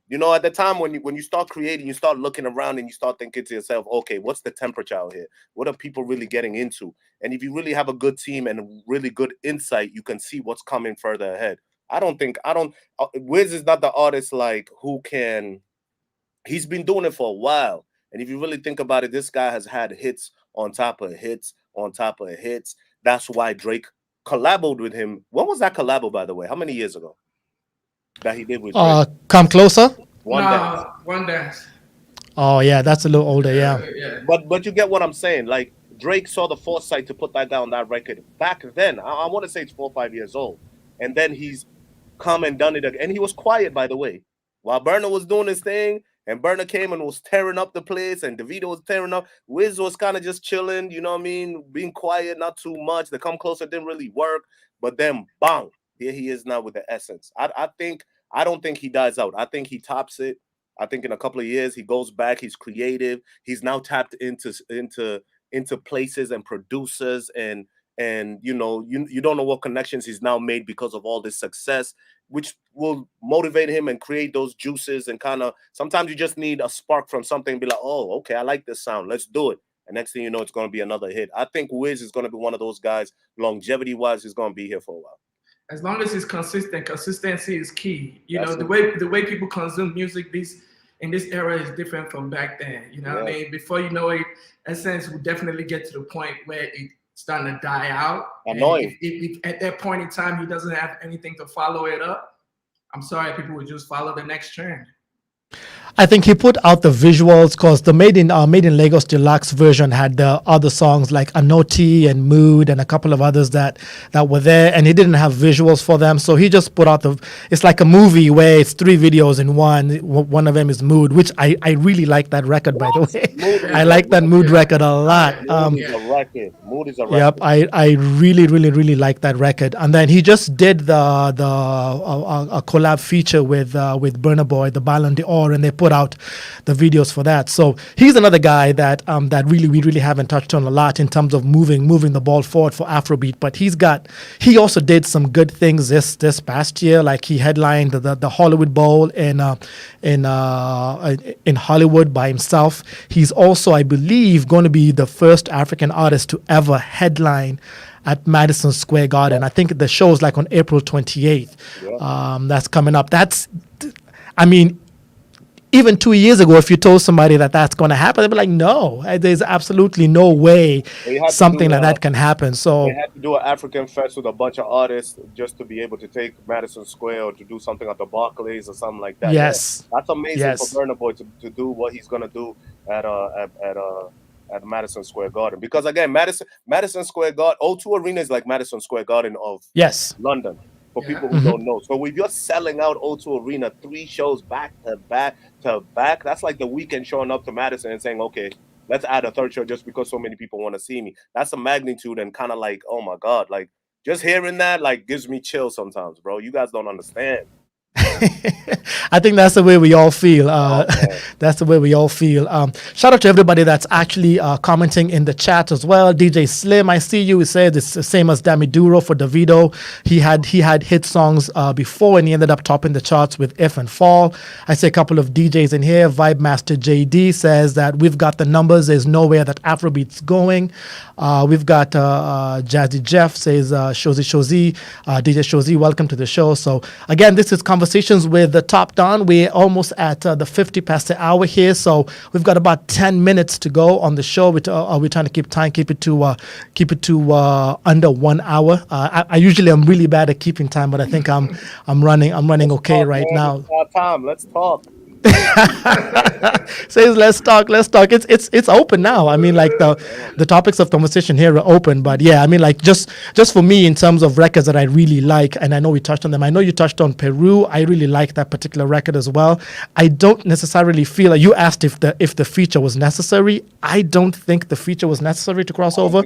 You know, at the time when you start creating, you start looking around and you start thinking to yourself, okay, what's the temperature out here? What are people really getting into? And if you really have a good team and really good insight, you can see what's coming further ahead. Wiz is not the artist like he's been doing it for a while. And if you really think about it, this guy has had hits on top of hits on top of hits. That's why Drake collaborated with him. When was that collabo, by the way? How many years ago? That he did with Drake? Come Closer? One Dance. Oh yeah, that's a little older, yeah. But you get what I'm saying. Like Drake saw the foresight to put that guy on that record back then. I want to say it's 4 or 5 years old. And then he's come and done it again. And he was quiet, by the way. While Burner was doing his thing, and Burner came and was tearing up the place, and DeVito was tearing up. Wiz was kind of just chilling, you know what I mean? Being quiet, not too much. The Come Closer didn't really work. But then, bang, here he is now with the Essence. I don't think he dies out. I think he tops it. I think in a couple of years he goes back. He's creative. He's now tapped into places and producers and you know you don't know what connections he's now made because of all this success, which will motivate him and create those juices and kind of sometimes you just need a spark from something and be like, oh, okay, I like this sound. Let's do it. And next thing you know, it's going to be another hit. I think Wiz is going to be one of those guys. Longevity wise, he's going to be here for a while. As long as it's consistent, consistency is key. You know, the way people consume music in this era is different from back then. You know what I mean? Before you know it, Essence will definitely get to the point where it's starting to die out. Annoying. If at that point in time he doesn't have anything to follow it up, I'm sorry, people will just follow the next trend. I think he put out the visuals because the Made in Lagos Deluxe version had the other songs like Anoti and Mood and a couple of others that were there, and he didn't have visuals for them. So he just put out it's like a movie where it's 3 videos in one. One of them is Mood, which I really like that record, by the way. I like that Mood record a lot. Mood is a record. Mood is a record. Yep, I really like that record. And then he just did a collab feature with Burna Boy, the Ballon d'Or, and they put out the videos for that. So he's another guy that we really haven't touched on a lot in terms of moving the ball forward for Afrobeat. But he also did some good things this past year, like he headlined the Hollywood Bowl in Hollywood by himself. He's also, I believe, going to be the first African artist to ever headline at Madison Square Garden. I think the show is like on April 28th. That's coming up. I mean, even 2 years ago, if you told somebody that that's going to happen, they'd be like, no, there's absolutely no way something like that can happen. So they had to do an African fest with a bunch of artists just to be able to take Madison Square or to do something at the Barclays or something like that. Yes. Yeah. That's amazing for Burna Boy to do what he's going to do at Madison Square Garden. Because again, Madison Square Garden, O2 Arena is like Madison Square Garden of London. For people who don't know. So if you're selling out O2 Arena 3 shows back to back, that's like the Weeknd showing up to Madison and saying, okay, let's add a third show just because so many people want to see me. That's a magnitude and kind of like, oh my God, like just hearing that like gives me chills sometimes, bro. You guys don't understand. I think that's the way we all feel. Oh, man. That's the way we all feel. Shout out to everybody that's actually commenting in the chat as well. DJ Slim, I see you. He said it's the same as Damiduro for Davido. He had hit songs before, and he ended up topping the charts with If and Fall. I see a couple of DJs in here. Vibe Master JD says that we've got the numbers. There's nowhere that Afrobeat's going. We've got Jazzy Jeff says Shozi, DJ Shozi, welcome to the show. So again, this is Conversations with the TopDonn. We're almost at the 50 past the hour here, so we've got about 10 minutes to go on the show. We're trying to keep it to under 1 hour. I usually am really bad at keeping time, but I think I'm running okay right now. It's our time. Let's talk. Says let's talk. It's open now. I mean, like the topics of conversation here are open, but yeah, I mean, like just for me in terms of records that I really like, and I know we touched on them. I know you touched on Peru. I really like that particular record as well. I don't necessarily feel like you asked if the feature was necessary. I don't think the feature was necessary to cross over,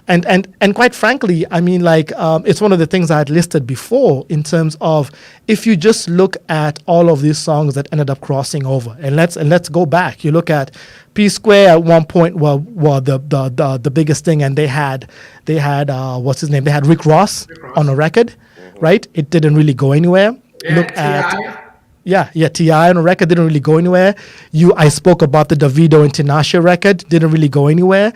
and quite frankly, I mean, like it's one of the things I had listed before in terms of if you just look at all of these songs that ended up crossing over, and let's go back. You look at P Square at one point were the biggest thing, and they had what's his name? They had Rick Ross on a record, right? It didn't really go anywhere. Yeah, Look at T.I. on a record didn't really go anywhere. I spoke about the Davido and Tinashe record, didn't really go anywhere.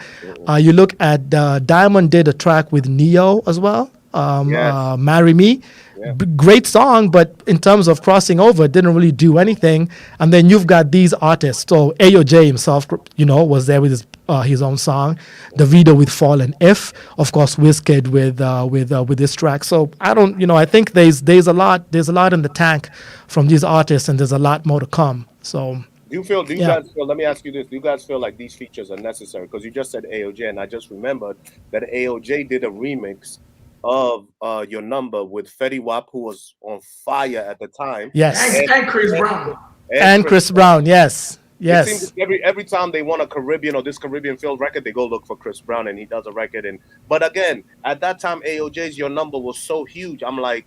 You look at Diamond did a track with Neo as well. Marry Me. Yeah. Great song, but in terms of crossing over, it didn't really do anything. And then you've got these artists. So AOJ himself, was there with his own song. Davido with Fall and If. Of course, Wizkid with this track. So I think there's a lot in the tank from these artists, and there's a lot more to come. So. Do you guys feel, let me ask you this, do you guys feel like these features are necessary? Because you just said AOJ, and I just remembered that AOJ did a remix of Your Number with Fetty Wap, who was on fire at the time. Yes. And Chris Brown. And Chris Brown, yes. Yes. It seems every time they want a Caribbean or this Caribbean filled record, they go look for Chris Brown, and he does a record. But again, at that time, AOJ's Your Number was so huge. I'm like,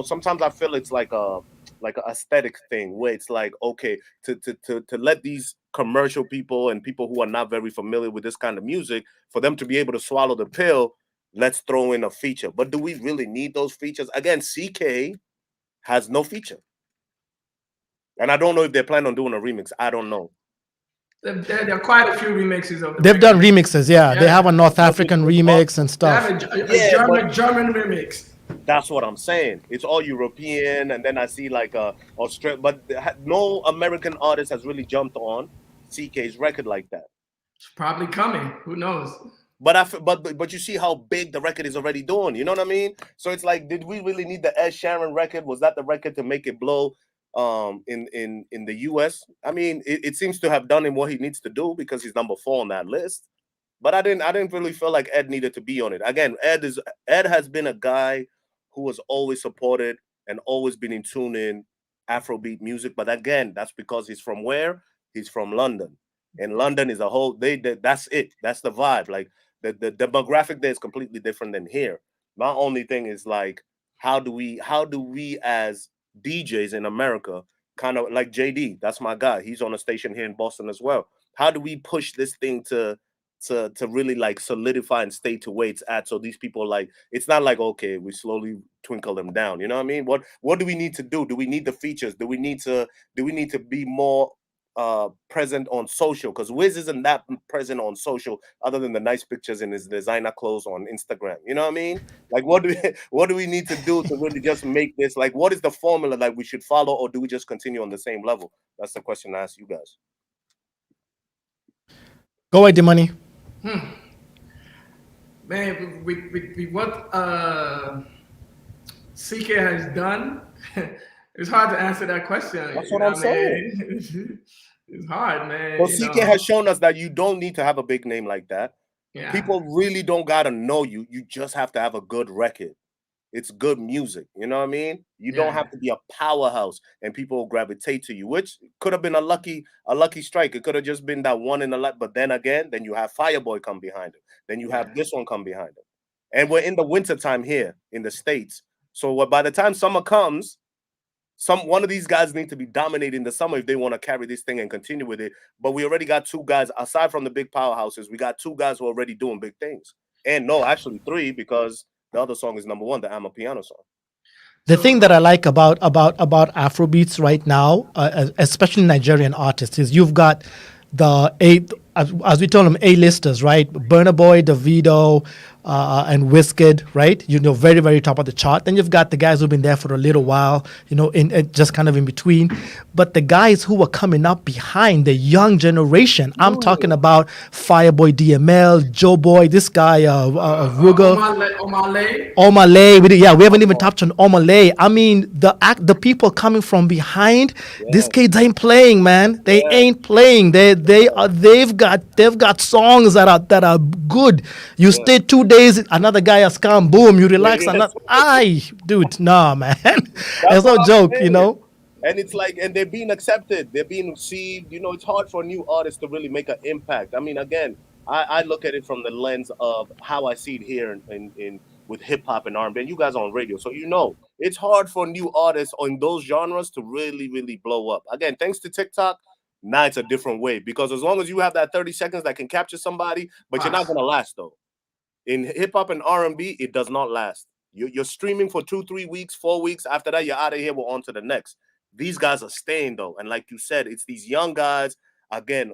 sometimes I feel it's like an aesthetic thing where it's like, okay, to let these commercial people and people who are not very familiar with this kind of music, for them to be able to swallow the pill, let's throw in a feature. But do we really need those features? Again, CK has no feature. And I don't know if they're planning on doing a remix. I don't know. There are quite a few remixes of They've done remixes, yeah. They have a North African remix and stuff. They have a German remix. That's what I'm saying. It's all European, and then I see like Australia, but no American artist has really jumped on CK's record like that. It's probably coming. Who knows? But you see how big the record is already doing. You know what I mean? So it's like, did we really need the Ed Sheeran record? Was that the record to make it blow in the US? I mean, it seems to have done him what he needs to do because he's number 4 on that list. But I didn't really feel like Ed needed to be on it. Again, Ed has been a guy who has always supported and always been in tune in Afrobeat music. But again, that's because he's from where? He's from London. And London is a whole that's it. That's the vibe. Like the demographic there is completely different than here. My only thing is like, how do we as DJs in America, kind of like JD, that's my guy. He's on a station here in Boston as well. How do we push this thing to really like solidify and stay to where it's at? So these people, like, it's not like, okay, we slowly twinkle them down. You know what I mean? What do we need to do? Do we need the features? Do we need to be more present on social? Because Wiz isn't that present on social other than the nice pictures in his designer clothes on Instagram. You know what I mean? Like, what do we need to do to really just make this, like, what is the formula that we should follow, or do we just continue on the same level? That's the question I ask you guys. Go ahead, Dee Money. Man, with what CK has done, it's hard to answer that question. That's what I'm saying. It's hard, man. Well, CK has shown us that you don't need to have a big name like that. Yeah. People really don't gotta know you. You just have to have a good record. It's good music. You know what I mean? You don't have to be a powerhouse and people will gravitate to you, which could have been a lucky strike. It could have just been that one in the light. But then again, then you have Fireboy come behind him. Then you have this one come behind him. And we're in the winter time here in the States. So by the time summer comes, one of these guys need to be dominating the summer if they want to carry this thing and continue with it. But we already got two guys, aside from the big powerhouses, we got two guys who are already doing big things. And no, actually three, because the other song is number one, the I'm a Piano song. The thing that I like about Afrobeats right now, especially Nigerian artists, is you've got as we told them, A-listers, right? Burna Boy, Davido, and Wizkid, right? You know, very, very top of the chart. Then you've got the guys who've been there for a little while, you know, in just kind of in between. But the guys who are coming up behind, the young generation, I'm talking about Fireboy DML, Joe Boy, this guy, Ruger. Omale. We haven't even touched on Omale. I mean, the people coming from behind, these kids ain't playing, man. They ain't playing. They've got songs that are good. You stay 2 days, another guy has come, boom, you relax. Dude, nah, man. It's no joke, you know. And it's like, and they're being accepted, they're being received. You know, it's hard for new artists to really make an impact. I mean, again, I look at it from the lens of how I see it here in with hip hop and R&B. And you guys are on radio, so you know it's hard for new artists on those genres to really, really blow up. Again, thanks to TikTok. Now it's a different way, because as long as you have that 30 seconds that can capture somebody, but you're not gonna last though. In hip hop and R&B, it does not last. You're streaming for 2, 3 weeks, 4 weeks. After that, you're out of here. We're on to the next. These guys are staying though, and like you said, it's these young guys. Again,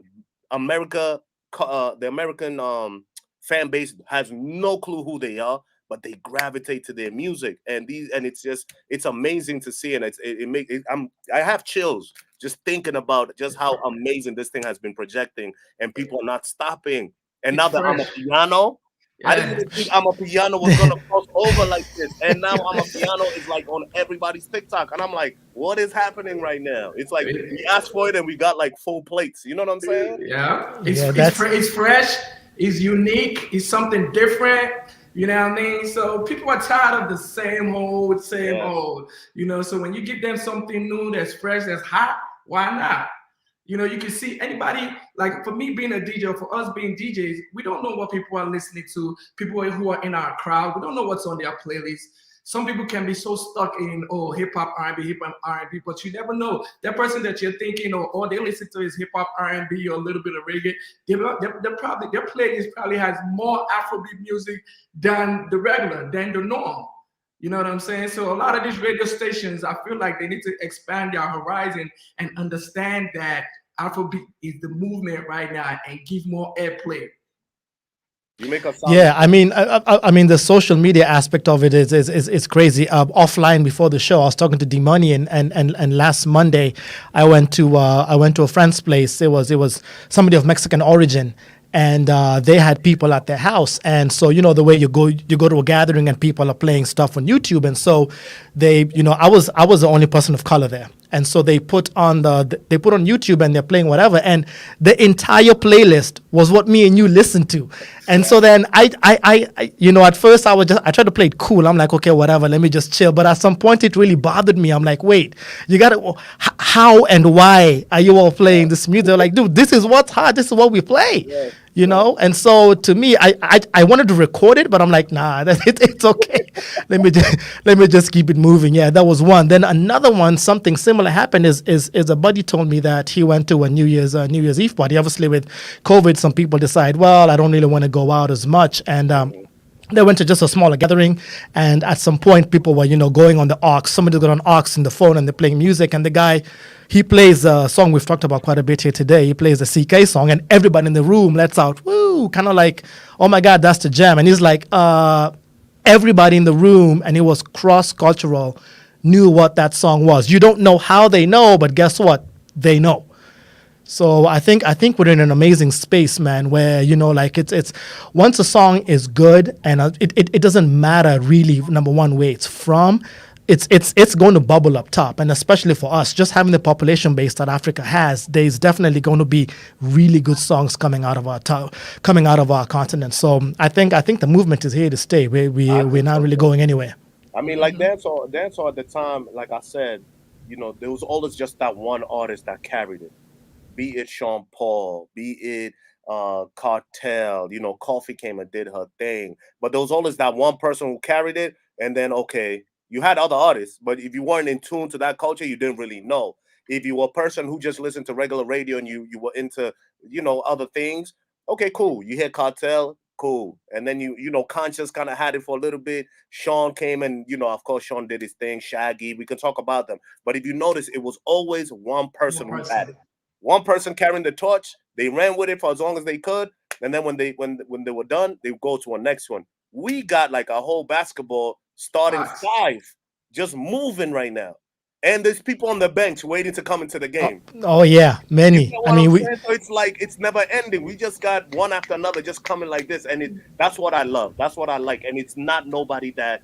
the American fan base has no clue who they are, but they gravitate to their music, and it's amazing to see, and I have chills just thinking about just how amazing this thing has been projecting, and people are not stopping. And now that I'm a piano, I didn't even think I'm a piano was gonna cross over like this, and now I'm a piano is like on everybody's TikTok, and I'm like, what is happening right now? It's like we asked for it and we got like full plates. You know what I'm saying? It's fresh, it's unique, it's something different. You know what I mean? So people are tired of the same old. You know, so when you give them something new that's fresh, that's hot, why not? You know, you can see anybody, like for me being a DJ, for us being DJs, we don't know what people are listening to, people who are in our crowd. We don't know what's on their playlist. Some people can be so stuck in, hip-hop, R&B, but you never know. That person that you're thinking, all they listen to is hip-hop, R&B, or a little bit of reggae, their playlist probably has more Afrobeat music than the norm. You know what I'm saying? So a lot of these radio stations, I feel like they need to expand their horizon and understand that Afrobeat is the movement right now and give more airplay. You make a sound. Yeah, I mean, the social media aspect of it is crazy. Offline before the show, I was talking to Dee Money, and last Monday, I went to a friend's place. It was somebody of Mexican origin. And they had people at their house, and so you know the way you go to a gathering and people are playing stuff on YouTube, and so they, you know, I was the only person of color there, and so they put on YouTube and they're playing whatever, and the entire playlist was what me and you listened to, and so then I you know, at first I tried to play it cool. I'm like, okay, whatever, let me just chill. But at some point it really bothered me. I'm like, wait, you gotta, how and why are you all playing this music? They're like, dude, this is what's hot. This is what we play. Yeah. You know, and so to me, I wanted to record it, but I'm like, nah, it's okay. let me just keep it moving. Yeah, that was one. Then another one, something similar happened. Is a buddy told me that he went to a New Year's Eve party. Obviously, with COVID, some people decide, well, I don't really want to go out as much, and they went to just a smaller gathering, and at some point, people were, you know, going on the aux. Somebody got on aux in the phone, and they're playing music, and the guy, he plays a song we've talked about quite a bit here today. He plays a CK song, and everybody in the room lets out, woo, kind of like, oh my God, that's the jam. And he's like, everybody in the room, and it was cross-cultural, knew what that song was. You don't know how they know, but guess what? They know. So I think we're in an amazing space, man, where, you know, like it's once a song is good, and it doesn't matter really, number one, where it's from, it's going to bubble up top. And especially for us, just having the population base that Africa has, there's definitely going to be really good songs coming out of our continent. So I think the movement is here to stay. We're not really going anywhere. I mean, like dancehall at the time, like I said, there was always just that one artist that carried it. Be it Sean Paul, be it Cartel, Coffee came and did her thing. But there was always that one person who carried it, and then okay, you had other artists, but if you weren't in tune to that culture, you didn't really know. If you were a person who just listened to regular radio and you were into, other things, okay, cool. You hear Cartel, cool. And then Conscious kind of had it for a little bit. Sean came and, of course, Sean did his thing, Shaggy, we can talk about them. But if you notice, it was always one person One who had it. person. One person carrying the torch. They ran with it for as long as they could, and then when they were done, they would go to a next one. We got like a whole basketball starting Facts. five, just moving right now, and there's people on the bench waiting to come into the game. Oh yeah, You many. know I what I'm mean, we saying? So it's like it's never ending. We just got one after another just coming like this, and that's what I love. That's what I like, and it's not nobody that,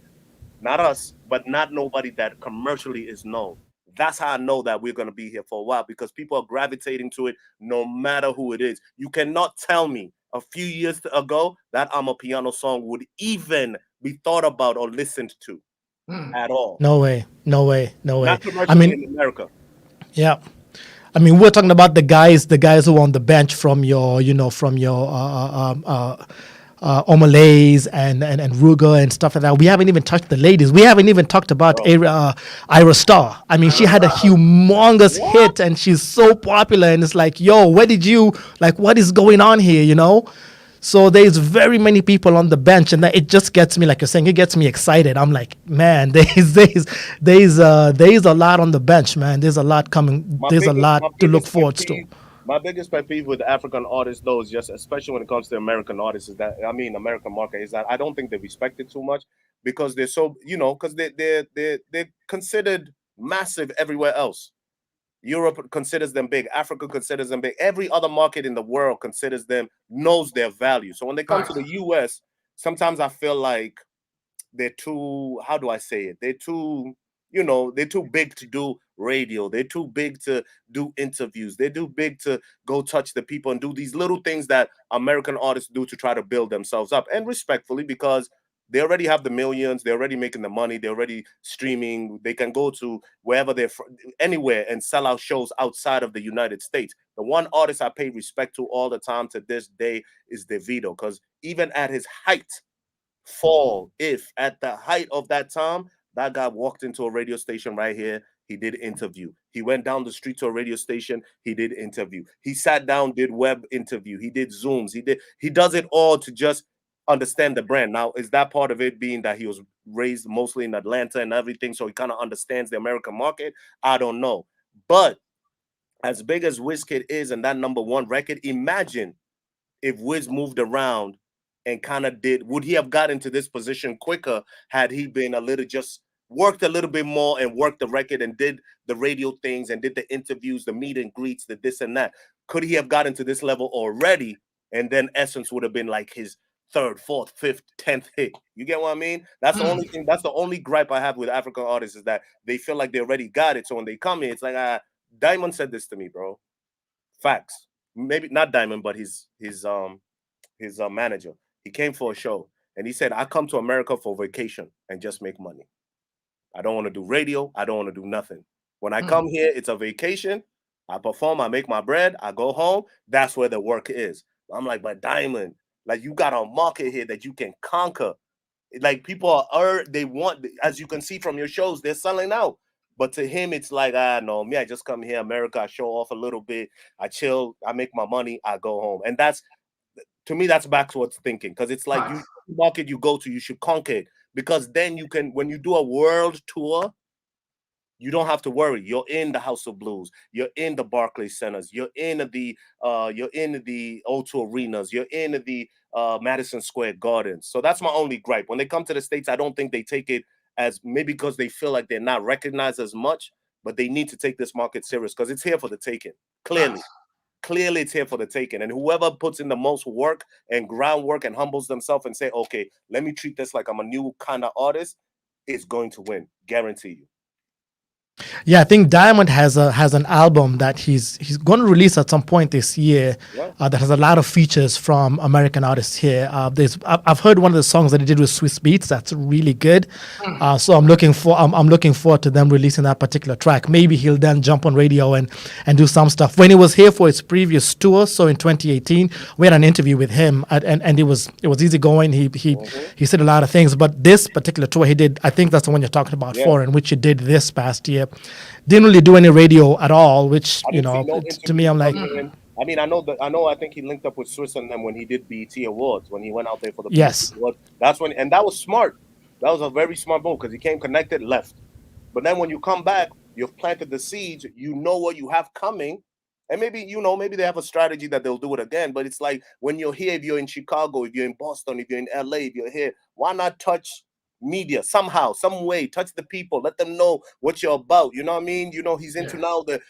not us, but not nobody that commercially is known. That's how I know that we're going to be here for a while because people are gravitating to it no matter who it is. You cannot tell me a few years ago that I'm a piano song would even be thought about or listened to Mm. at all. no way, no way, no way. Not I commercially mean, in America. yeah. I mean, we're talking about the guys who are on the bench from your, from your Omalays and Ruger and stuff like that. We haven't even touched the ladies. We haven't even talked about Bro. Ira Star. I mean, she had a humongous What? hit and she's so popular. And it's like, yo, what is going on here, So there's very many people on the bench, and that it just gets me, like you're saying, it gets me excited. I'm like, man, there's a lot on the bench, man. There's a lot coming. My There's a biggest, lot my to look biggest pet forward to. peeve, my biggest pet peeve with African artists, though, is just especially when it comes to American artists, is that I mean American market is that I don't think they respect it too much because they're so because they're considered massive everywhere else. Europe considers them big. Africa considers them big. Every other market in the world considers them, knows their value. So when they come to Facts. the US, sometimes I feel like they're too, how do I say it? They're too, they're too big to do radio. They're too big to do interviews. They're too big to go touch the people and do these little things that American artists do to try to build themselves up. And respectfully, because they already have the millions, they're already making the money, they're already streaming. They can go to wherever anywhere and sell out shows outside of the United States. The one artist I pay respect to all the time to this day is Davido, because even at his height, fall if at the height of that time that guy walked into a radio station right here, he did interview. He went down the street to a radio station, he did interview. He sat down, did web interview, he did zooms, he does it all to just understand the brand. Now, is that part of it being that he was raised mostly in Atlanta and everything, so he kind of understands the American market? I don't know. But as big as Wizkid is and that number one record, imagine if Wiz moved around and kind of would he have got into this position quicker had he been a little, just worked a little bit more and worked the record and did the radio things and did the interviews, the meet and greets, the this and that? Could he have gotten to this level already? And then Essence would have been like his third, fourth, fifth, 10th hit. You get what I mean? That's the only thing. That's the only gripe I have with African artists is that they feel like they already got it. So when they come in, it's like, Diamond said this to me, bro. Facts. Maybe not Diamond, but his manager. He came for a show and he said, "I come to America for vacation and just make money. I don't want to do radio. I don't want to do nothing. When I come here, it's a vacation. I perform. I make my bread. I go home. That's where the work is." I'm like, but Diamond, like you got a market here that you can conquer. Like people are, they want, as you can see from your shows, they're selling out. But to him, it's like, no, me, I just come here, America, I show off a little bit, I chill, I make my money, I go home. And that's, to me, that's backwards thinking, because it's like you Facts. market you go to, you should conquer it, because then you can, when you do a world tour, you don't have to worry. You're in the House of Blues. You're in the Barclays Centers. You're in the O2 arenas. You're in the Madison Square Gardens. So that's my only gripe. When they come to the States, I don't think they take it as, maybe because they feel like they're not recognized as much, but they need to take this market serious because it's here for the taking. Clearly. Facts. Clearly it's here for the taking. And whoever puts in the most work and groundwork and humbles themselves and say, okay, let me treat this like I'm a new kind of artist, is going to win. Guarantee you. Yeah, I think Diamond has an album that he's going to release at some point this year that has a lot of features from American artists here. I've heard one of the songs that he did with Swiss Beats. That's really good. So I'm looking forward to them releasing that particular track. Maybe he'll then jump on radio and do some stuff. When he was here for his previous tour, so in 2018, we had an interview with him, and it was easy going. He said a lot of things, but this particular tour he did, I think that's the one you're talking about, Foreign, which he did this past year. Didn't really do any radio at all, which to me, I'm like. I mean, I think he linked up with Swiss and them when he did BET Awards, when he went out there for the Yes. BET Awards. That's when, and that was smart. That was a very smart move because he came connected, left. But then when you come back, you've planted the seeds. You know what you have coming, and maybe maybe they have a strategy that they'll do it again. But it's like when you're here, if you're in Chicago, if you're in Boston, if you're in LA, if you're here, why not touch media somehow, some way, touch the people, let them know what you're about. You know what I mean? He's into now the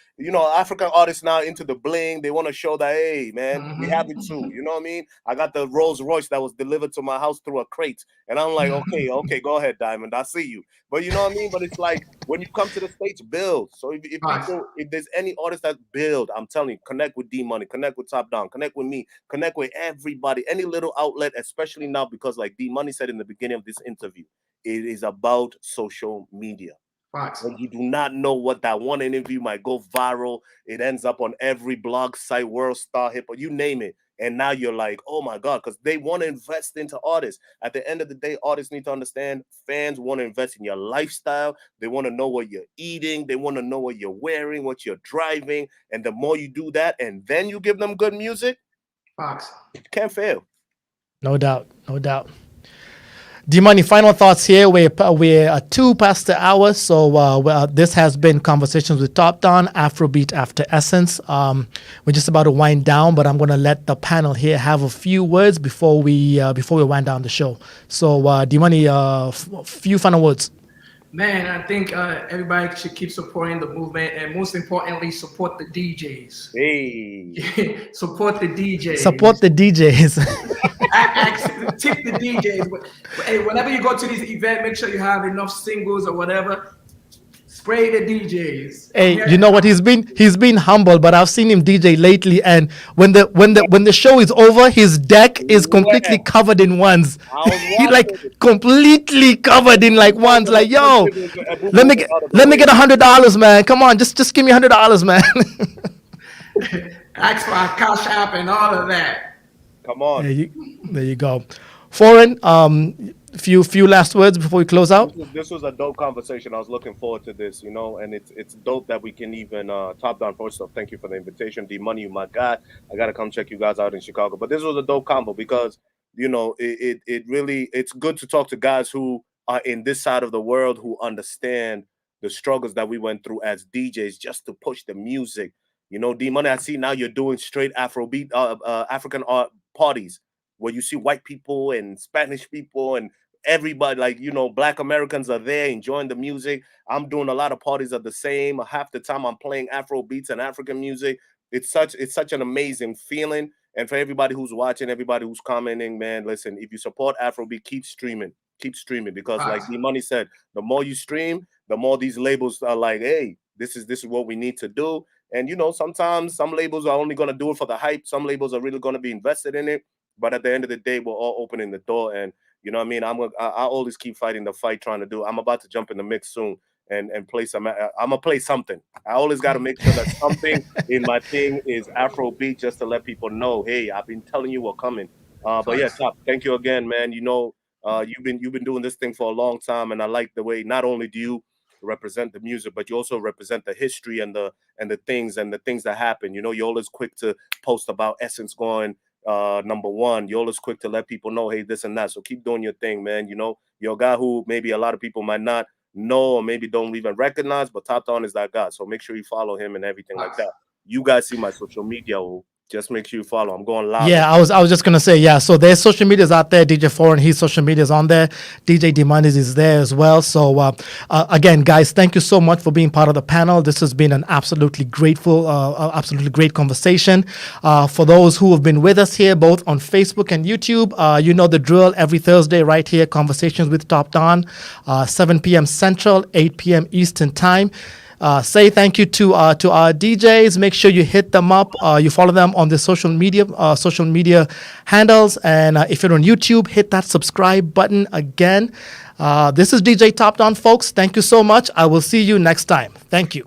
African artists now into the bling. They want to show that, hey man, we have it too. You know what I mean? I got the Rolls Royce that was delivered to my house through a crate, and I'm like, okay, go ahead, Diamond, I see you. But you know what I mean? But it's like when you come to the States, build. So if there's any artist that build, I'm telling you, connect with Dee Money, connect with TopDonn, connect with me, connect with everybody, any little outlet, especially now because like Dee Money said in the beginning of this interview, it is about social media. When you do not know what that one interview might go viral, it ends up on every blog site, World Star, Hip, you name it. And now you're like, oh my God, because they want to invest into artists. At the end of the day, artists need to understand fans want to invest in your lifestyle. They want to know what you're eating. They want to know what you're wearing, what you're driving. And the more you do that, and then you give them good music, you can't fail. No doubt. Dee Money, final thoughts here. We're 2 past the hour, so this has been Conversations with TopDonn, AfroBeat after Essence. We're just about to wind down, but I'm going to let the panel here have a few words before we wind down the show. So, Dee Money, few final words. Man, I think everybody should keep supporting the movement, and most importantly, support the DJs. Hey, support the DJs. Support the DJs. Tip the DJs. But, hey, whenever you go to these events, make sure you have enough singles or whatever. Spray the DJs. Hey, you know what? He's been humble, but I've seen him DJ lately, and when the show is over, his deck is completely covered in ones. He like completely covered in like ones. Like, yo, let me get $100, man. Come on, just give me $100, man. Ask for a cash app and all of that. Come on. There you go. Foreign, few last words before we close out. This was a dope conversation. I was looking forward to this, and it's dope that we can even TopDonn. First off, thank you for the invitation. Dee Money, you my guy. I gotta come check you guys out in Chicago. But this was a dope combo because it really, it's good to talk to guys who are in this side of the world who understand the struggles that we went through as DJs just to push the music. Dee Money, I see now you're doing straight Afrobeat, African art parties where you see white people and Spanish people and everybody, Black Americans are there enjoying the music. I'm doing a lot of parties of the same. Half the time I'm playing Afro beats and African music. It's such an amazing feeling. And for everybody who's watching, everybody who's commenting, man, listen, if you support Afrobeat, keep streaming because like Dee Money said, the more you stream, the more these labels are like, hey, this is what we need to do. And sometimes some labels are only going to do it for the hype. Some labels are really going to be invested in it. But at the end of the day, we're all opening the door. And you know what I mean? I always keep fighting the fight, trying to do. I'm about to jump in the mix soon and play some. I'm going to play something. I always got to make sure that something in my thing is Afrobeat just to let people know, hey, I've been telling you we're coming. But yeah, Top, thank you again, man. You've been doing this thing for a long time. And I like the way not only do you represent the music, but you also represent the history and the things that happen. You're always quick to post about Essence going #1. You're always quick to let people know, hey, this and that. So keep doing your thing, man. You're a guy who maybe a lot of people might not know or maybe don't even recognize, but TopDonn is that guy. So make sure you follow him and everything like that. You guys see my social media. Just make sure you follow. I'm going live. Yeah, I was just gonna say, yeah. So there's social medias out there. DJ Foreign, his social media is on there. DJ Dee Money is there as well. So again, guys, thank you so much for being part of the panel. This has been an absolutely great conversation. For those who have been with us here, both on Facebook and YouTube, you know the drill. Every Thursday, right here, Conversations with TopDonn, 7 p.m. Central, 8 p.m. Eastern Time. say thank you to our DJs. Make sure you hit them up. You follow them on the social media handles. And if you're on YouTube, hit that subscribe button again. This is DJ TopDonn, folks. Thank you so much. I will see you next time. Thank you.